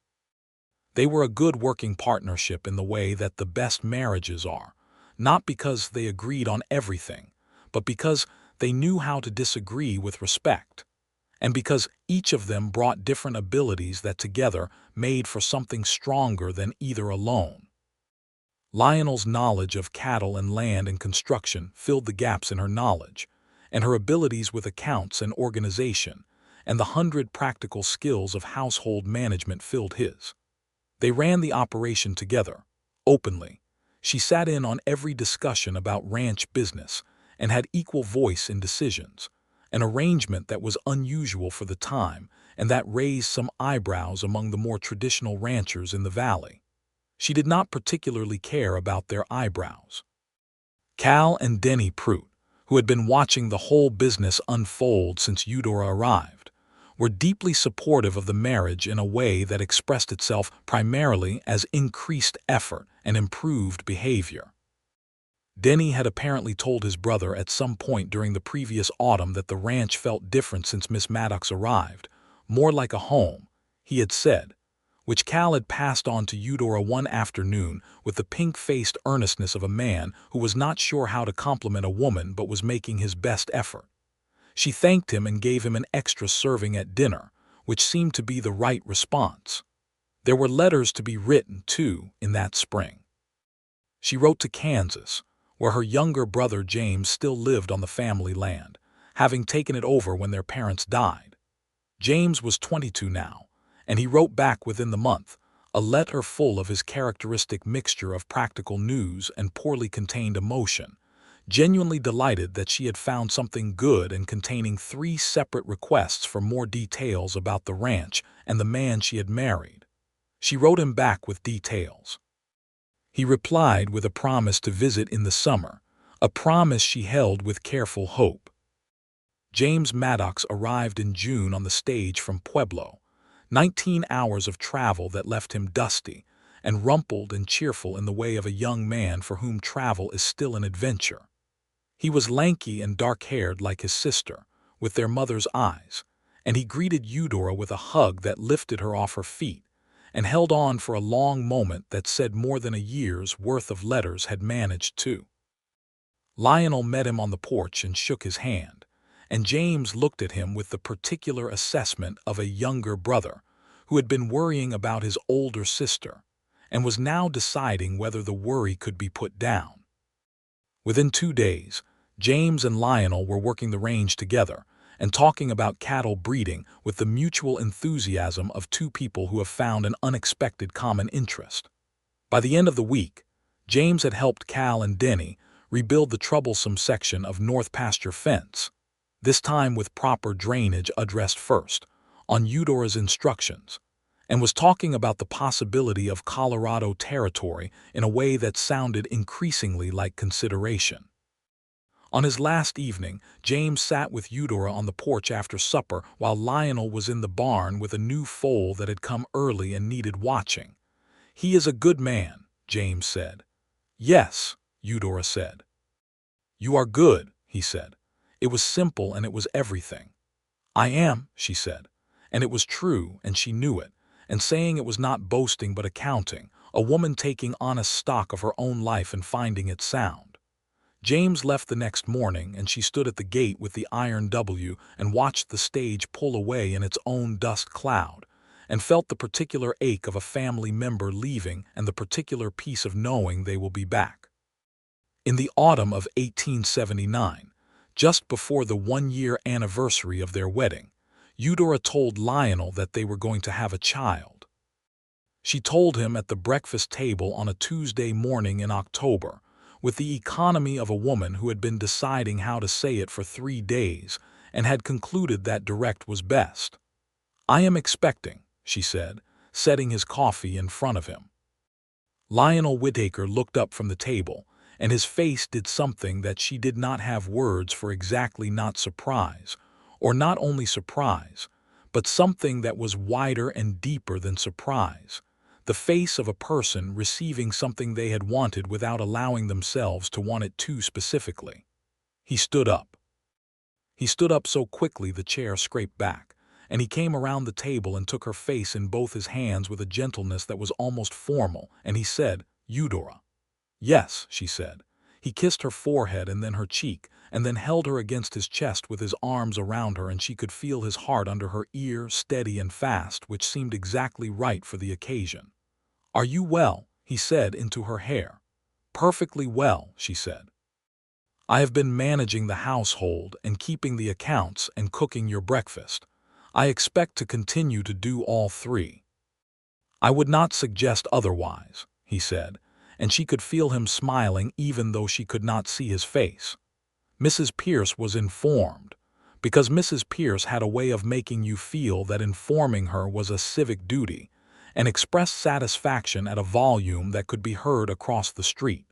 They were a good working partnership in the way that the best marriages are, not because they agreed on everything, but because they knew how to disagree with respect, and because each of them brought different abilities that together made for something stronger than either alone. Lionel's knowledge of cattle and land and construction filled the gaps in her knowledge, and her abilities with accounts and organization, and the 100 practical skills of household management filled his. They ran the operation together, openly. She sat in on every discussion about ranch business and had equal voice in decisions, an arrangement that was unusual for the time and that raised some eyebrows among the more traditional ranchers in the valley. She did not particularly care about their eyebrows. Cal and Denny Pruitt, who had been watching the whole business unfold since Eudora arrived, were deeply supportive of the marriage in a way that expressed itself primarily as increased effort and improved behavior. Denny had apparently told his brother at some point during the previous autumn that the ranch felt different since Miss Maddox arrived, more like a home, he had said, which Cal had passed on to Eudora one afternoon with the pink-faced earnestness of a man who was not sure how to compliment a woman but was making his best effort. She thanked him and gave him an extra serving at dinner, which seemed to be the right response. There were letters to be written, too, in that spring. She wrote to Kansas, where her younger brother James still lived on the family land, having taken it over when their parents died. James was 22 now, and he wrote back within the month, a letter full of his characteristic mixture of practical news and poorly contained emotion, genuinely delighted that she had found something good and containing 3 separate requests for more details about the ranch and the man she had married. She wrote him back with details. He replied with a promise to visit in the summer, a promise she held with careful hope. James Maddox arrived in June on the stage from Pueblo, 19 hours of travel that left him dusty and rumpled and cheerful in the way of a young man for whom travel is still an adventure. He was lanky and dark-haired like his sister, with their mother's eyes, and he greeted Eudora with a hug that lifted her off her feet and held on for a long moment that said more than a year's worth of letters had managed to. Lionel met him on the porch and shook his hand, and James looked at him with the particular assessment of a younger brother who had been worrying about his older sister and was now deciding whether the worry could be put down. Within 2 days, James and Lionel were working the range together and talking about cattle breeding with the mutual enthusiasm of 2 people who have found an unexpected common interest. By the end of the week, James had helped Cal and Denny rebuild the troublesome section of North Pasture fence, this time with proper drainage addressed first, on Eudora's instructions, and was talking about the possibility of Colorado Territory in a way that sounded increasingly like consideration. On his last evening, James sat with Eudora on the porch after supper while Lionel was in the barn with a new foal that had come early and needed watching. "He is a good man," James said. "Yes," Eudora said. "You are good," he said. It was simple and it was everything. "I am," she said. And it was true, and she knew it, and saying it was not boasting but accounting, a woman taking honest stock of her own life and finding it sound. James left the next morning, and she stood at the gate with the iron W and watched the stage pull away in its own dust cloud, and felt the particular ache of a family member leaving and the particular peace of knowing they will be back. In the autumn of 1879, just before the one-year anniversary of their wedding, Eudora told Lionel that they were going to have a child. She told him at the breakfast table on a Tuesday morning in October, with the economy of a woman who had been deciding how to say it for 3 days and had concluded that direct was best. "I am expecting," she said, setting his coffee in front of him. Lionel Whitaker looked up from the table, and his face did something that she did not have words for exactly not surprise, or not only surprise, but something that was wider and deeper than surprise. The face of a person receiving something they had wanted without allowing themselves to want it too specifically. He stood up. He stood up so quickly the chair scraped back, and he came around the table and took her face in both his hands with a gentleness that was almost formal, and he said, "Eudora." "Yes," she said. He kissed her forehead and then her cheek, and then held her against his chest with his arms around her, and she could feel his heart under her ear, steady and fast, which seemed exactly right for the occasion. "Are you well?" he said into her hair. "Perfectly well," she said. "I have been managing the household and keeping the accounts and cooking your breakfast. I expect to continue to do all three." "I would not suggest otherwise," he said, and she could feel him smiling even though she could not see his face. Mrs. Pierce was informed, because Mrs. Pierce had a way of making you feel that informing her was a civic duty, and expressed satisfaction at a volume that could be heard across the street.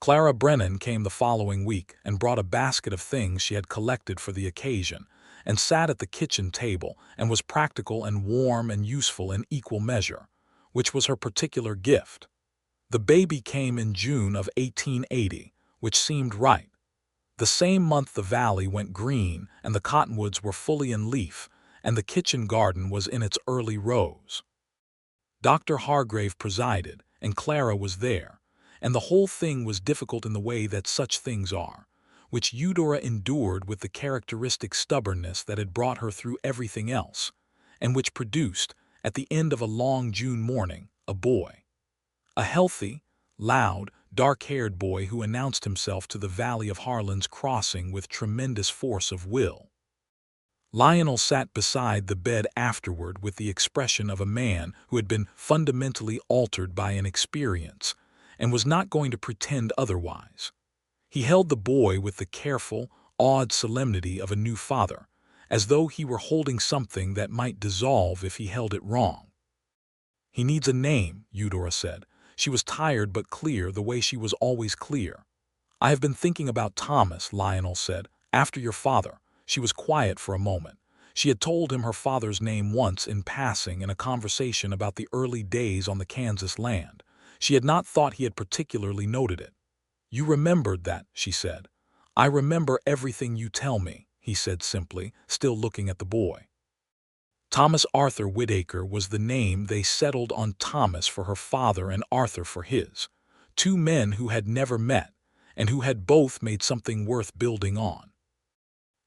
Clara Brennan came the following week and brought a basket of things she had collected for the occasion, and sat at the kitchen table and was practical and warm and useful in equal measure, which was her particular gift. The baby came in June of 1880, which seemed right. The same month the valley went green and the cottonwoods were fully in leaf, and the kitchen garden was in its early rose. Dr. Hargrave presided, and Clara was there, and the whole thing was difficult in the way that such things are, which Eudora endured with the characteristic stubbornness that had brought her through everything else, and which produced, at the end of a long June morning, a boy. A healthy, loud, dark-haired boy who announced himself to the Valley of Harlan's crossing with tremendous force of will. Lionel sat beside the bed afterward with the expression of a man who had been fundamentally altered by an experience, and was not going to pretend otherwise. He held the boy with the careful, awed solemnity of a new father, as though he were holding something that might dissolve if he held it wrong. "He needs a name," Eudora said. She was tired but clear the way she was always clear. "I have been thinking about Thomas," Lionel said, "after your father." She was quiet for a moment. She had told him her father's name once in passing in a conversation about the early days on the Kansas land. She had not thought he had particularly noted it. "You remembered that," she said. "I remember everything you tell me," he said simply, still looking at the boy. Thomas Arthur Whitaker was the name. They settled on Thomas for her father and Arthur for his. Two men who had never met, and who had both made something worth building on.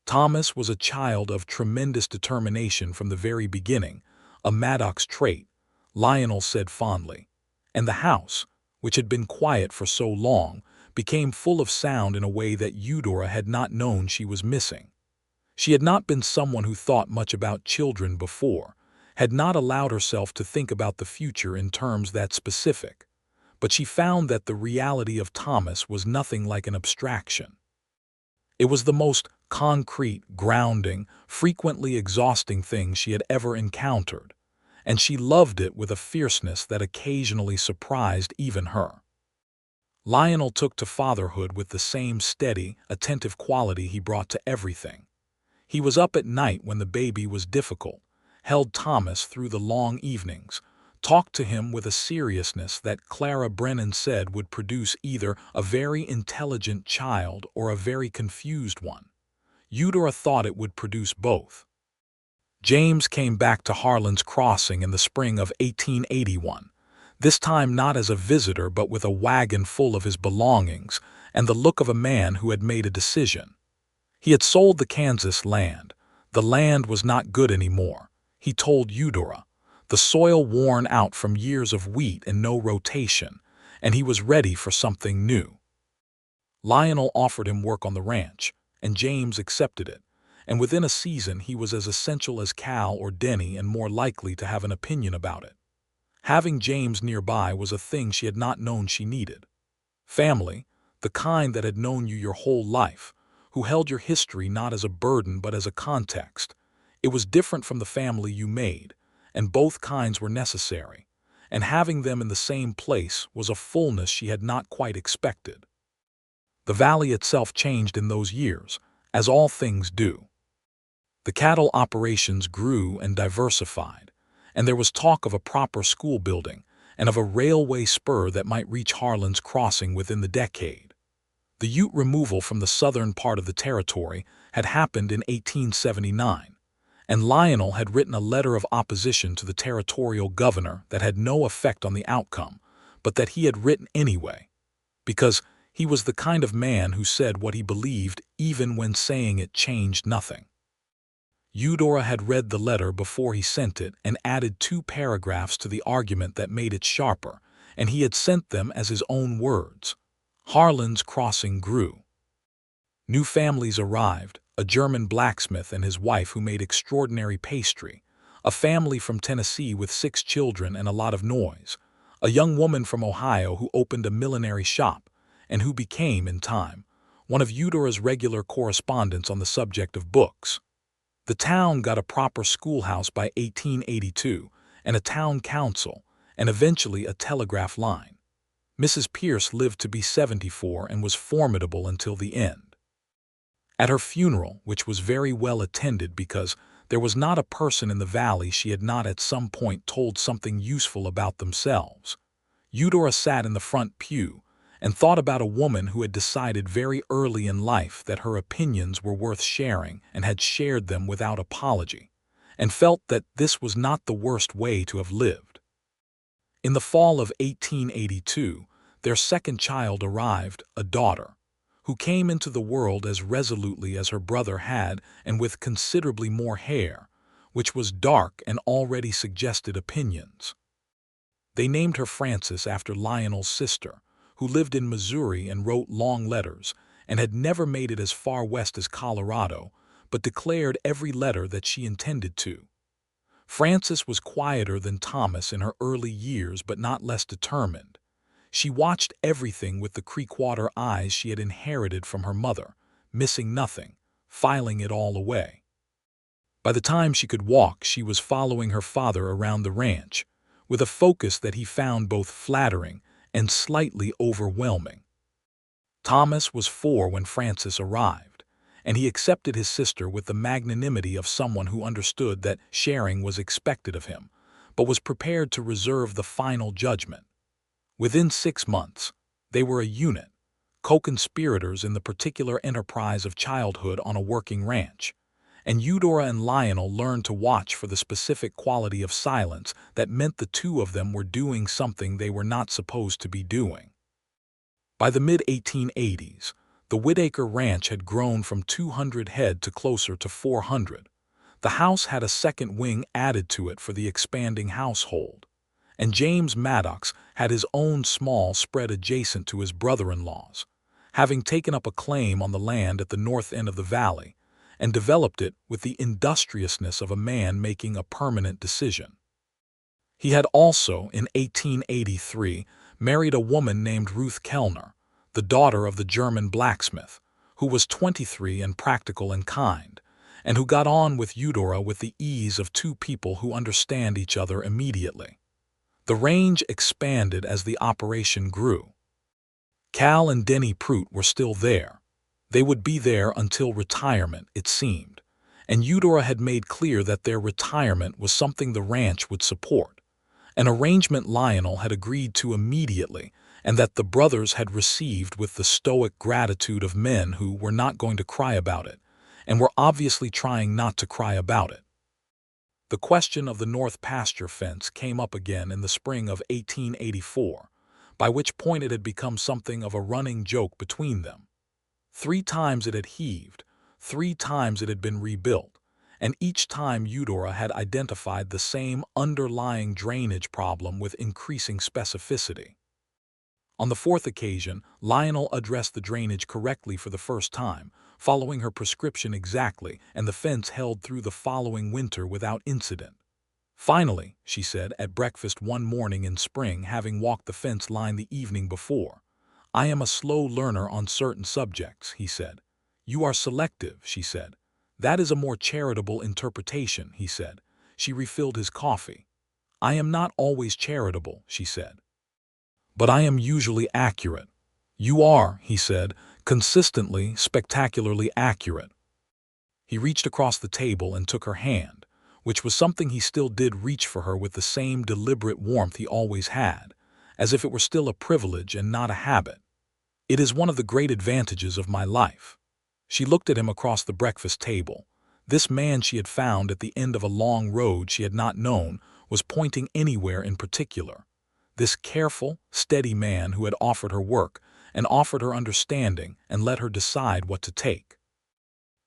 Thomas was a child of tremendous determination from the very beginning, a Maddox trait, Lionel said fondly. And the house, which had been quiet for so long, became full of sound in a way that Eudora had not known she was missing. She had not been someone who thought much about children before, had not allowed herself to think about the future in terms that specific, but she found that the reality of Thomas was nothing like an abstraction. It was the most concrete, grounding, frequently exhausting thing she had ever encountered, and she loved it with a fierceness that occasionally surprised even her. Lionel took to fatherhood with the same steady, attentive quality he brought to everything. He was up at night when the baby was difficult, held Thomas through the long evenings, talked to him with a seriousness that Clara Brennan said would produce either a very intelligent child or a very confused one. Eudora thought it would produce both. James came back to Harlan's Crossing in the spring of 1881, this time not as a visitor but with a wagon full of his belongings and the look of a man who had made a decision. He had sold the Kansas land. The land was not good anymore, he told Eudora, the soil worn out from years of wheat and no rotation, and he was ready for something new. Lionel offered him work on the ranch, and James accepted it, and within a season he was as essential as Cal or Denny and more likely to have an opinion about it. Having James nearby was a thing she had not known she needed. Family, the kind that had known you your whole life, who held your history not as a burden but as a context. It was different from the family you made, and both kinds were necessary, and having them in the same place was a fullness she had not quite expected. The valley itself changed in those years, as all things do. The cattle operations grew and diversified, and there was talk of a proper school building and of a railway spur that might reach Harlan's Crossing within the decade. The Ute removal from the southern part of the territory had happened in 1879, and Lionel had written a letter of opposition to the territorial governor that had no effect on the outcome, but that he had written anyway, because he was the kind of man who said what he believed even when saying it changed nothing. Eudora had read the letter before he sent it and added 2 paragraphs to the argument that made it sharper, and he had sent them as his own words. Harlan's Crossing grew. New families arrived, a German blacksmith and his wife who made extraordinary pastry, a family from Tennessee with 6 children and a lot of noise, a young woman from Ohio who opened a millinery shop, and who became, in time, one of Eudora's regular correspondents on the subject of books. The town got a proper schoolhouse by 1882, and a town council, and eventually a telegraph line. Mrs. Pierce lived to be 74 and was formidable until the end. At her funeral, which was very well attended because there was not a person in the valley she had not at some point told something useful about themselves, Eudora sat in the front pew and thought about a woman who had decided very early in life that her opinions were worth sharing and had shared them without apology, and felt that this was not the worst way to have lived. In the fall of 1882, their second child arrived, a daughter, who came into the world as resolutely as her brother had and with considerably more hair, which was dark and already suggested opinions. They named her Frances after Lionel's sister, who lived in Missouri and wrote long letters and had never made it as far west as Colorado, but declared every letter that she intended to. Frances was quieter than Thomas in her early years but not less determined. She watched everything with the Creekwater eyes she had inherited from her mother, missing nothing, filing it all away. By the time she could walk, she was following her father around the ranch, with a focus that he found both flattering and slightly overwhelming. Thomas was 4 when Frances arrived, and he accepted his sister with the magnanimity of someone who understood that sharing was expected of him, but was prepared to reserve the final judgment. Within 6 months, they were a unit, co-conspirators in the particular enterprise of childhood on a working ranch, and Eudora and Lionel learned to watch for the specific quality of silence that meant the two of them were doing something they were not supposed to be doing. By the mid-1880s, the Whitaker Ranch had grown from 200 head to closer to 400. The house had a second wing added to it for the expanding household, and James Maddox had his own small spread adjacent to his brother-in-law's, having taken up a claim on the land at the north end of the valley and developed it with the industriousness of a man making a permanent decision. He had also, in 1883, married a woman named Ruth Kellner, the daughter of the German blacksmith, who was 23 and practical and kind, and who got on with Eudora with the ease of two people who understand each other immediately. The range expanded as the operation grew. Cal and Denny Prout were still there. They would be there until retirement, it seemed, and Eudora had made clear that their retirement was something the ranch would support, an arrangement Lionel had agreed to immediately and that the brothers had received with the stoic gratitude of men who were not going to cry about it, and were obviously trying not to cry about it. The question of the north pasture fence came up again in the spring of 1884, by which point it had become something of a running joke between them. 3 times it had heaved, 3 times it had been rebuilt, and each time Eudora had identified the same underlying drainage problem with increasing specificity. On the 4th occasion, Lionel addressed the drainage correctly for the first time, following her prescription exactly, and the fence held through the following winter without incident. "Finally," she said at breakfast one morning in spring, having walked the fence line the evening before. "I am a slow learner on certain subjects," he said. "You are selective," she said. "That is a more charitable interpretation," he said. She refilled his coffee. "I am not always charitable," she said. "But I am usually accurate." "You are," he said, "consistently, spectacularly accurate." He reached across the table and took her hand, which was something he still did reach for her with the same deliberate warmth he always had, as if it were still a privilege and not a habit. "It is one of the great advantages of my life." She looked at him across the breakfast table. This man she had found at the end of a long road she had not known was pointing anywhere in particular. This careful, steady man who had offered her work and offered her understanding and let her decide what to take.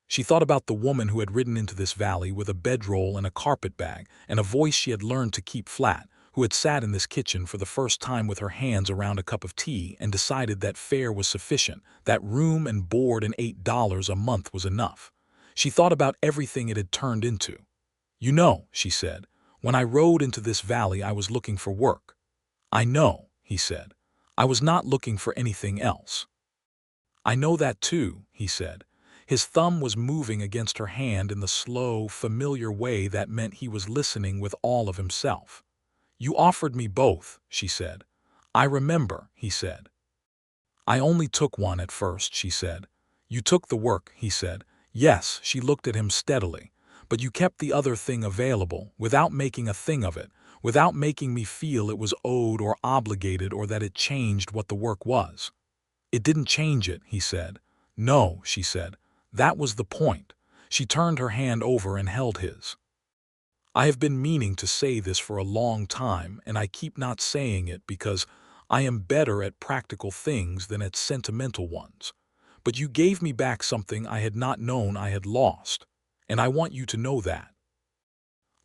She thought about the woman who had ridden into this valley with a bedroll and a carpetbag and a voice she had learned to keep flat, who had sat in this kitchen for the first time with her hands around a cup of tea and decided that fare was sufficient, that room and board and $8 a month was enough. She thought about everything it had turned into. "You know," she said, "when I rode into this valley I was looking for work." "I know," he said. "I was not looking for anything else." "I know that too," he said. His thumb was moving against her hand in the slow, familiar way that meant he was listening with all of himself. "You offered me both," she said. "I remember," he said. "I only took one at first," she said. "You took the work," he said. "Yes," she looked at him steadily. "But you kept the other thing available, without making a thing of it, without making me feel it was owed or obligated or that it changed what the work was." "It didn't change it," he said. "No," she said. "That was the point." She turned her hand over and held his. "I have been meaning to say this for a long time, and I keep not saying it because I am better at practical things than at sentimental ones. But you gave me back something I had not known I had lost, and I want you to know that."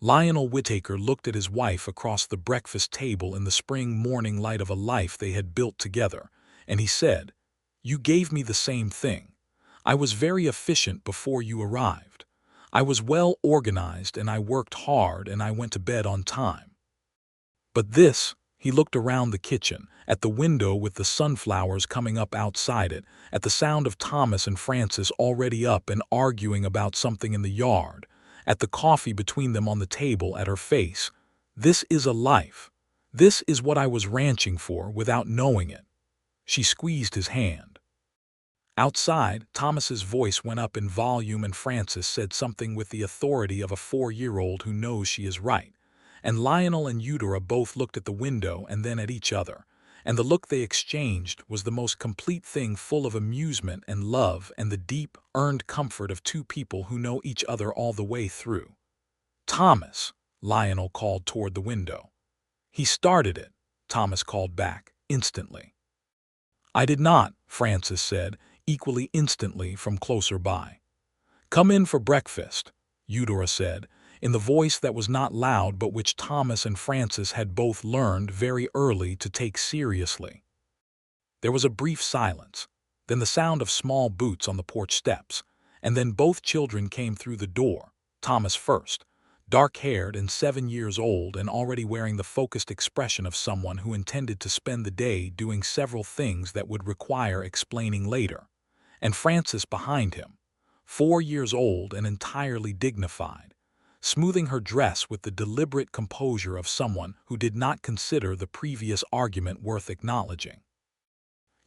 Lionel Whitaker looked at his wife across the breakfast table in the spring morning light of a life they had built together, and he said, "You gave me the same thing. I was very efficient before you arrived. I was well organized and I worked hard and I went to bed on time. But this," he looked around the kitchen, at the window with the sunflowers coming up outside it, at the sound of Thomas and Frances already up and arguing about something in the yard, at the coffee between them on the table, at her face. "This is a life. This is what I was ranching for without knowing it." She squeezed his hand. Outside, Thomas's voice went up in volume and Frances said something with the authority of a 4-year-old who knows she is right. And Lionel and Eudora both looked at the window and then at each other, and the look they exchanged was the most complete thing, full of amusement and love and the deep, earned comfort of two people who know each other all the way through. "Thomas," Lionel called toward the window. "He started it," Thomas called back, instantly. "I did not," Frances said, equally instantly from closer by. "Come in for breakfast," Eudora said, in the voice that was not loud but which Thomas and Frances had both learned very early to take seriously. There was a brief silence, then the sound of small boots on the porch steps, and then both children came through the door, Thomas first, dark-haired and 7 years old and already wearing the focused expression of someone who intended to spend the day doing several things that would require explaining later, and Frances behind him, 4 years old and entirely dignified, smoothing her dress with the deliberate composure of someone who did not consider the previous argument worth acknowledging.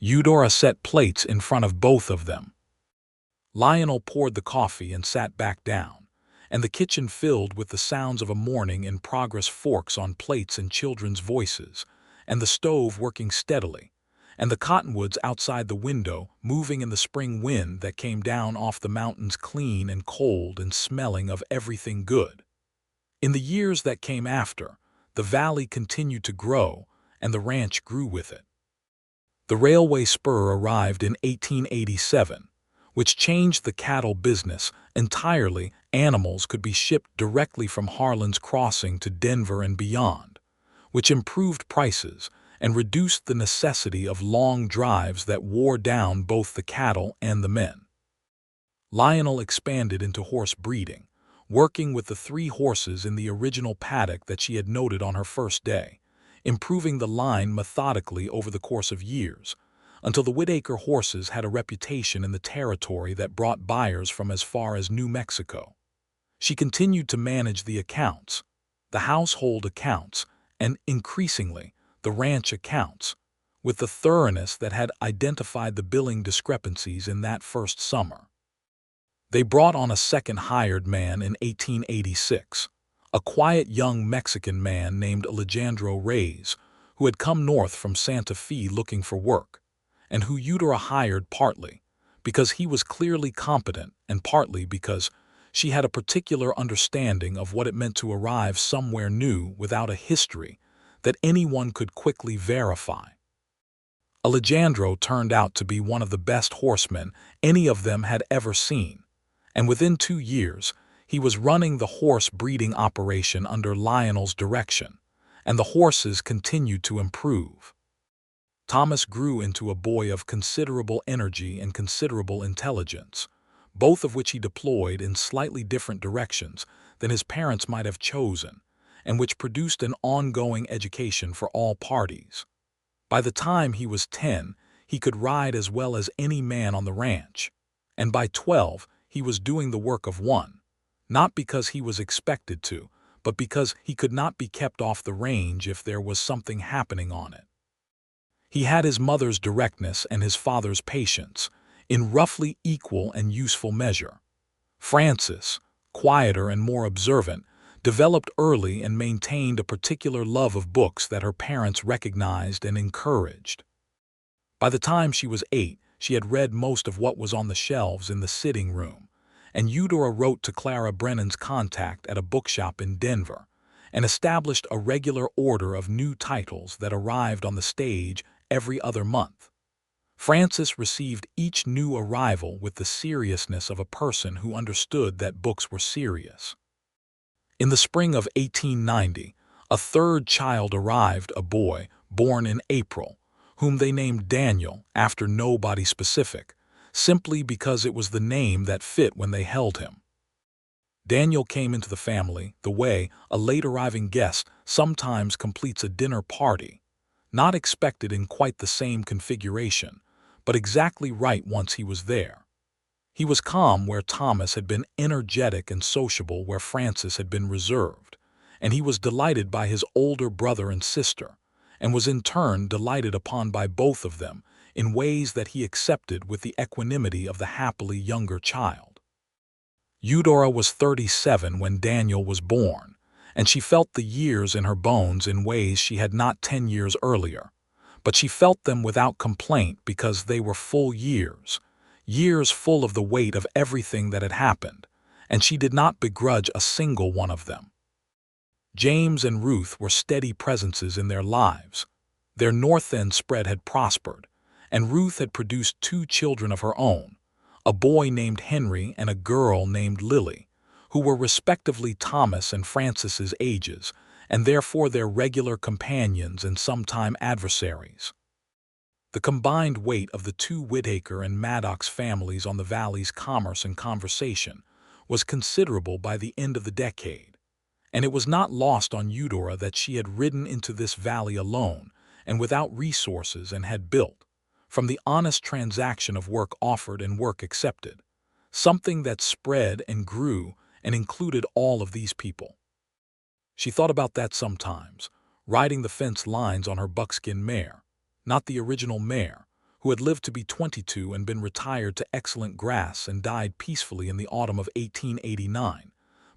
Eudora set plates in front of both of them. Lionel poured the coffee and sat back down, and the kitchen filled with the sounds of a morning in progress, forks on plates and children's voices, and the stove working steadily, and the cottonwoods outside the window moving in the spring wind that came down off the mountains, clean and cold and smelling of everything good. In the years that came after, the valley continued to grow, and the ranch grew with it. The railway spur arrived in 1887, which changed the cattle business entirely. Animals could be shipped directly from Harlan's Crossing to Denver and beyond, which improved prices and reduced the necessity of long drives that wore down both the cattle and the men. Lionel expanded into horse breeding, working with the 3 horses in the original paddock that she had noted on her first day, improving the line methodically over the course of years, until the Whitaker horses had a reputation in the territory that brought buyers from as far as New Mexico. She continued to manage the accounts, the household accounts, and, increasingly, the ranch accounts, with the thoroughness that had identified the billing discrepancies in that first summer. They brought on a second hired man in 1886, a quiet young Mexican man named Alejandro Reyes, who had come north from Santa Fe looking for work, and who Eudora hired partly because he was clearly competent and partly because she had a particular understanding of what it meant to arrive somewhere new without a history that anyone could quickly verify. Alejandro turned out to be one of the best horsemen any of them had ever seen, and within 2 years he was running the horse breeding operation under Lionel's direction, and the horses continued to improve. Thomas grew into a boy of considerable energy and considerable intelligence, both of which he deployed in slightly different directions than his parents might have chosen, and which produced an ongoing education for all parties. By the time he was 10, he could ride as well as any man on the ranch, and by 12 he was doing the work of one, not because he was expected to, but because he could not be kept off the range if there was something happening on it. He had his mother's directness and his father's patience, in roughly equal and useful measure. Frances, quieter and more observant, developed early and maintained a particular love of books that her parents recognized and encouraged. By the time she was 8, she had read most of what was on the shelves in the sitting room, and Eudora wrote to Clara Brennan's contact at a bookshop in Denver, and established a regular order of new titles that arrived on the stage every other month. Frances received each new arrival with the seriousness of a person who understood that books were serious. In the spring of 1890, a third child arrived, a boy born in April, whom they named Daniel after nobody specific, simply because it was the name that fit when they held him. Daniel came into the family the way a late-arriving guest sometimes completes a dinner party, not expected in quite the same configuration, but exactly right once he was there. He was calm where Thomas had been energetic and sociable where Frances had been reserved, and he was delighted by his older brother and sister, and was in turn delighted upon by both of them in ways that he accepted with the equanimity of the happily younger child. Eudora was 37 when Daniel was born, and she felt the years in her bones in ways she had not 10 years earlier, but she felt them without complaint because they were full years, years full of the weight of everything that had happened, and she did not begrudge a single one of them. James and Ruth were steady presences in their lives. Their North End spread had prospered, and Ruth had produced 2 children of her own, a boy named Henry and a girl named Lily, who were respectively Thomas and Frances's ages, and therefore their regular companions and sometime adversaries. The combined weight of the 2 Whitaker and Maddox families on the valley's commerce and conversation was considerable by the end of the decade, and it was not lost on Eudora that she had ridden into this valley alone and without resources and had built, from the honest transaction of work offered and work accepted, something that spread and grew and included all of these people. She thought about that sometimes, riding the fence lines on her buckskin mare, not the original mare, who had lived to be 22 and been retired to excellent grass and died peacefully in the autumn of 1889,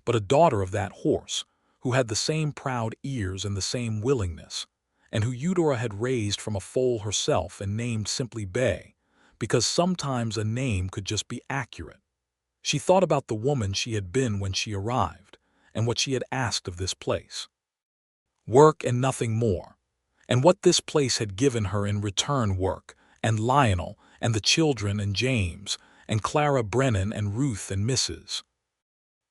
but a daughter of that horse, who had the same proud ears and the same willingness, and who Eudora had raised from a foal herself and named simply Bay, because sometimes a name could just be accurate. She thought about the woman she had been when she arrived, and what she had asked of this place. Work and nothing more, and what this place had given her in return: work, and Lionel, and the children, and James, and Clara Brennan, and Ruth, and Mrs.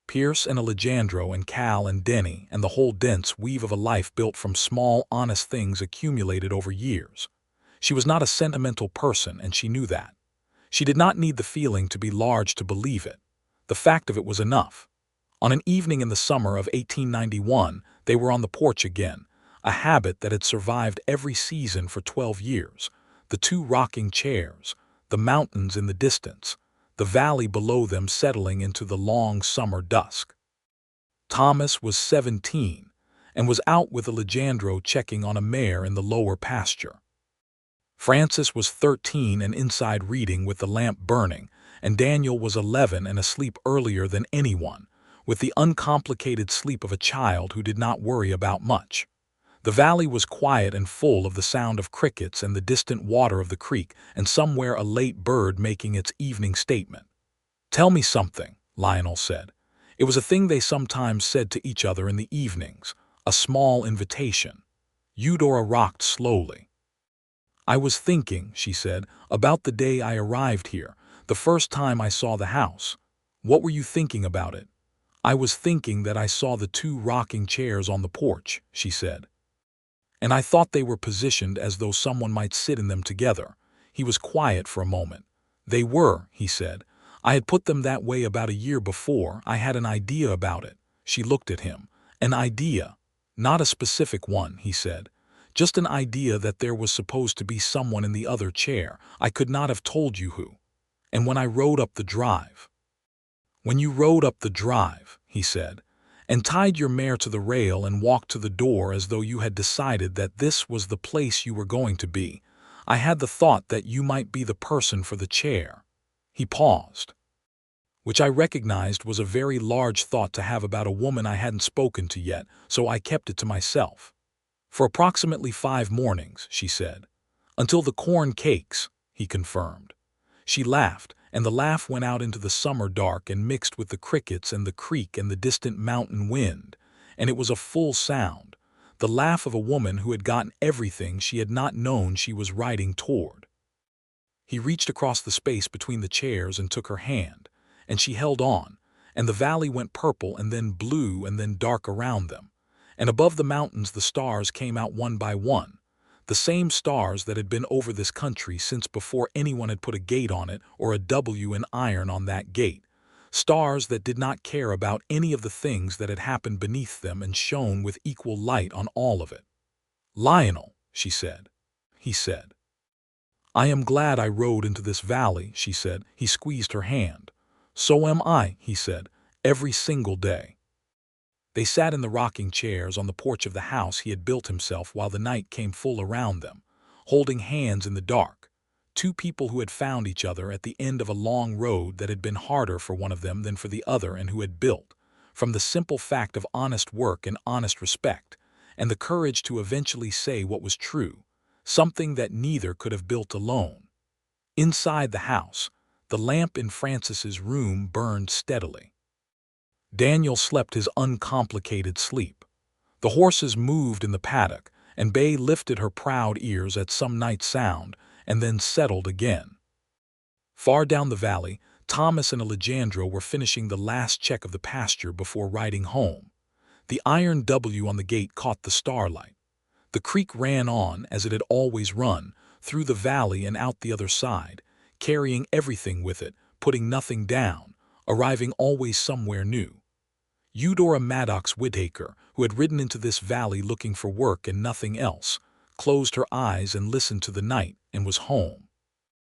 Pierce, and Alejandro, and Cal, and Denny, and the whole dense weave of a life built from small, honest things accumulated over years. She was not a sentimental person, and she knew that. She did not need the feeling to be large to believe it. The fact of it was enough. On an evening in the summer of 1891, they were on the porch again, a habit that had survived every season for 12 years. The two rocking chairs, the mountains in the distance, the valley below them settling into the long summer dusk. Thomas was 17 and was out with Alejandro checking on a mare in the lower pasture. Francis was 13 and inside reading with the lamp burning, and Daniel was 11 and asleep earlier than anyone, with the uncomplicated sleep of a child who did not worry about much. The valley was quiet and full of the sound of crickets and the distant water of the creek, and somewhere a late bird making its evening statement. "Tell me something," Lionel said. It was a thing they sometimes said to each other in the evenings, a small invitation. Eudora rocked slowly. "I was thinking," she said, "about the day I arrived here, the first time I saw the house." "What were you thinking about it?" "I was thinking that I saw the two rocking chairs on the porch," she said. "And I thought they were positioned as though someone might sit in them together." He was quiet for a moment. "They were," he said. "I had put them that way about a year before. I had an idea about it." She looked at him. "An idea." "Not a specific one," he said. "Just an idea that there was supposed to be someone in the other chair. I could not have told you who. And when I rode up the drive." "When you rode up the drive," he said, "and tied your mare to the rail and walked to the door as though you had decided that this was the place you were going to be, I had the thought that you might be the person for the chair." He paused. "Which I recognized was a very large thought to have about a woman I hadn't spoken to yet, so I kept it to myself." "For approximately 5 mornings," she said. "Until the corn cakes," he confirmed. She laughed, and the laugh went out into the summer dark and mixed with the crickets and the creek and the distant mountain wind, and it was a full sound, the laugh of a woman who had gotten everything she had not known she was riding toward. He reached across the space between the chairs and took her hand, and she held on, and the valley went purple and then blue and then dark around them, and above the mountains the stars came out one by one, the same stars that had been over this country since before anyone had put a gate on it or a W in iron on that gate, stars that did not care about any of the things that had happened beneath them and shone with equal light on all of it. "Lionel," she said. He said. "I am glad I rode into this valley," she said. He squeezed her hand. "So am I," he said, "every single day." They sat in the rocking chairs on the porch of the house he had built himself while the night came full around them, holding hands in the dark, two people who had found each other at the end of a long road that had been harder for one of them than for the other, and who had built, from the simple fact of honest work and honest respect, and the courage to eventually say what was true, something that neither could have built alone. Inside the house, the lamp in Francis's room burned steadily. Daniel slept his uncomplicated sleep. The horses moved in the paddock, and Bay lifted her proud ears at some night sound, and then settled again. Far down the valley, Thomas and Alejandro were finishing the last check of the pasture before riding home. The iron W on the gate caught the starlight. The creek ran on, as it had always run, through the valley and out the other side, carrying everything with it, putting nothing down, arriving always somewhere new. Eudora Maddox Whitaker, who had ridden into this valley looking for work and nothing else, closed her eyes and listened to the night and was home.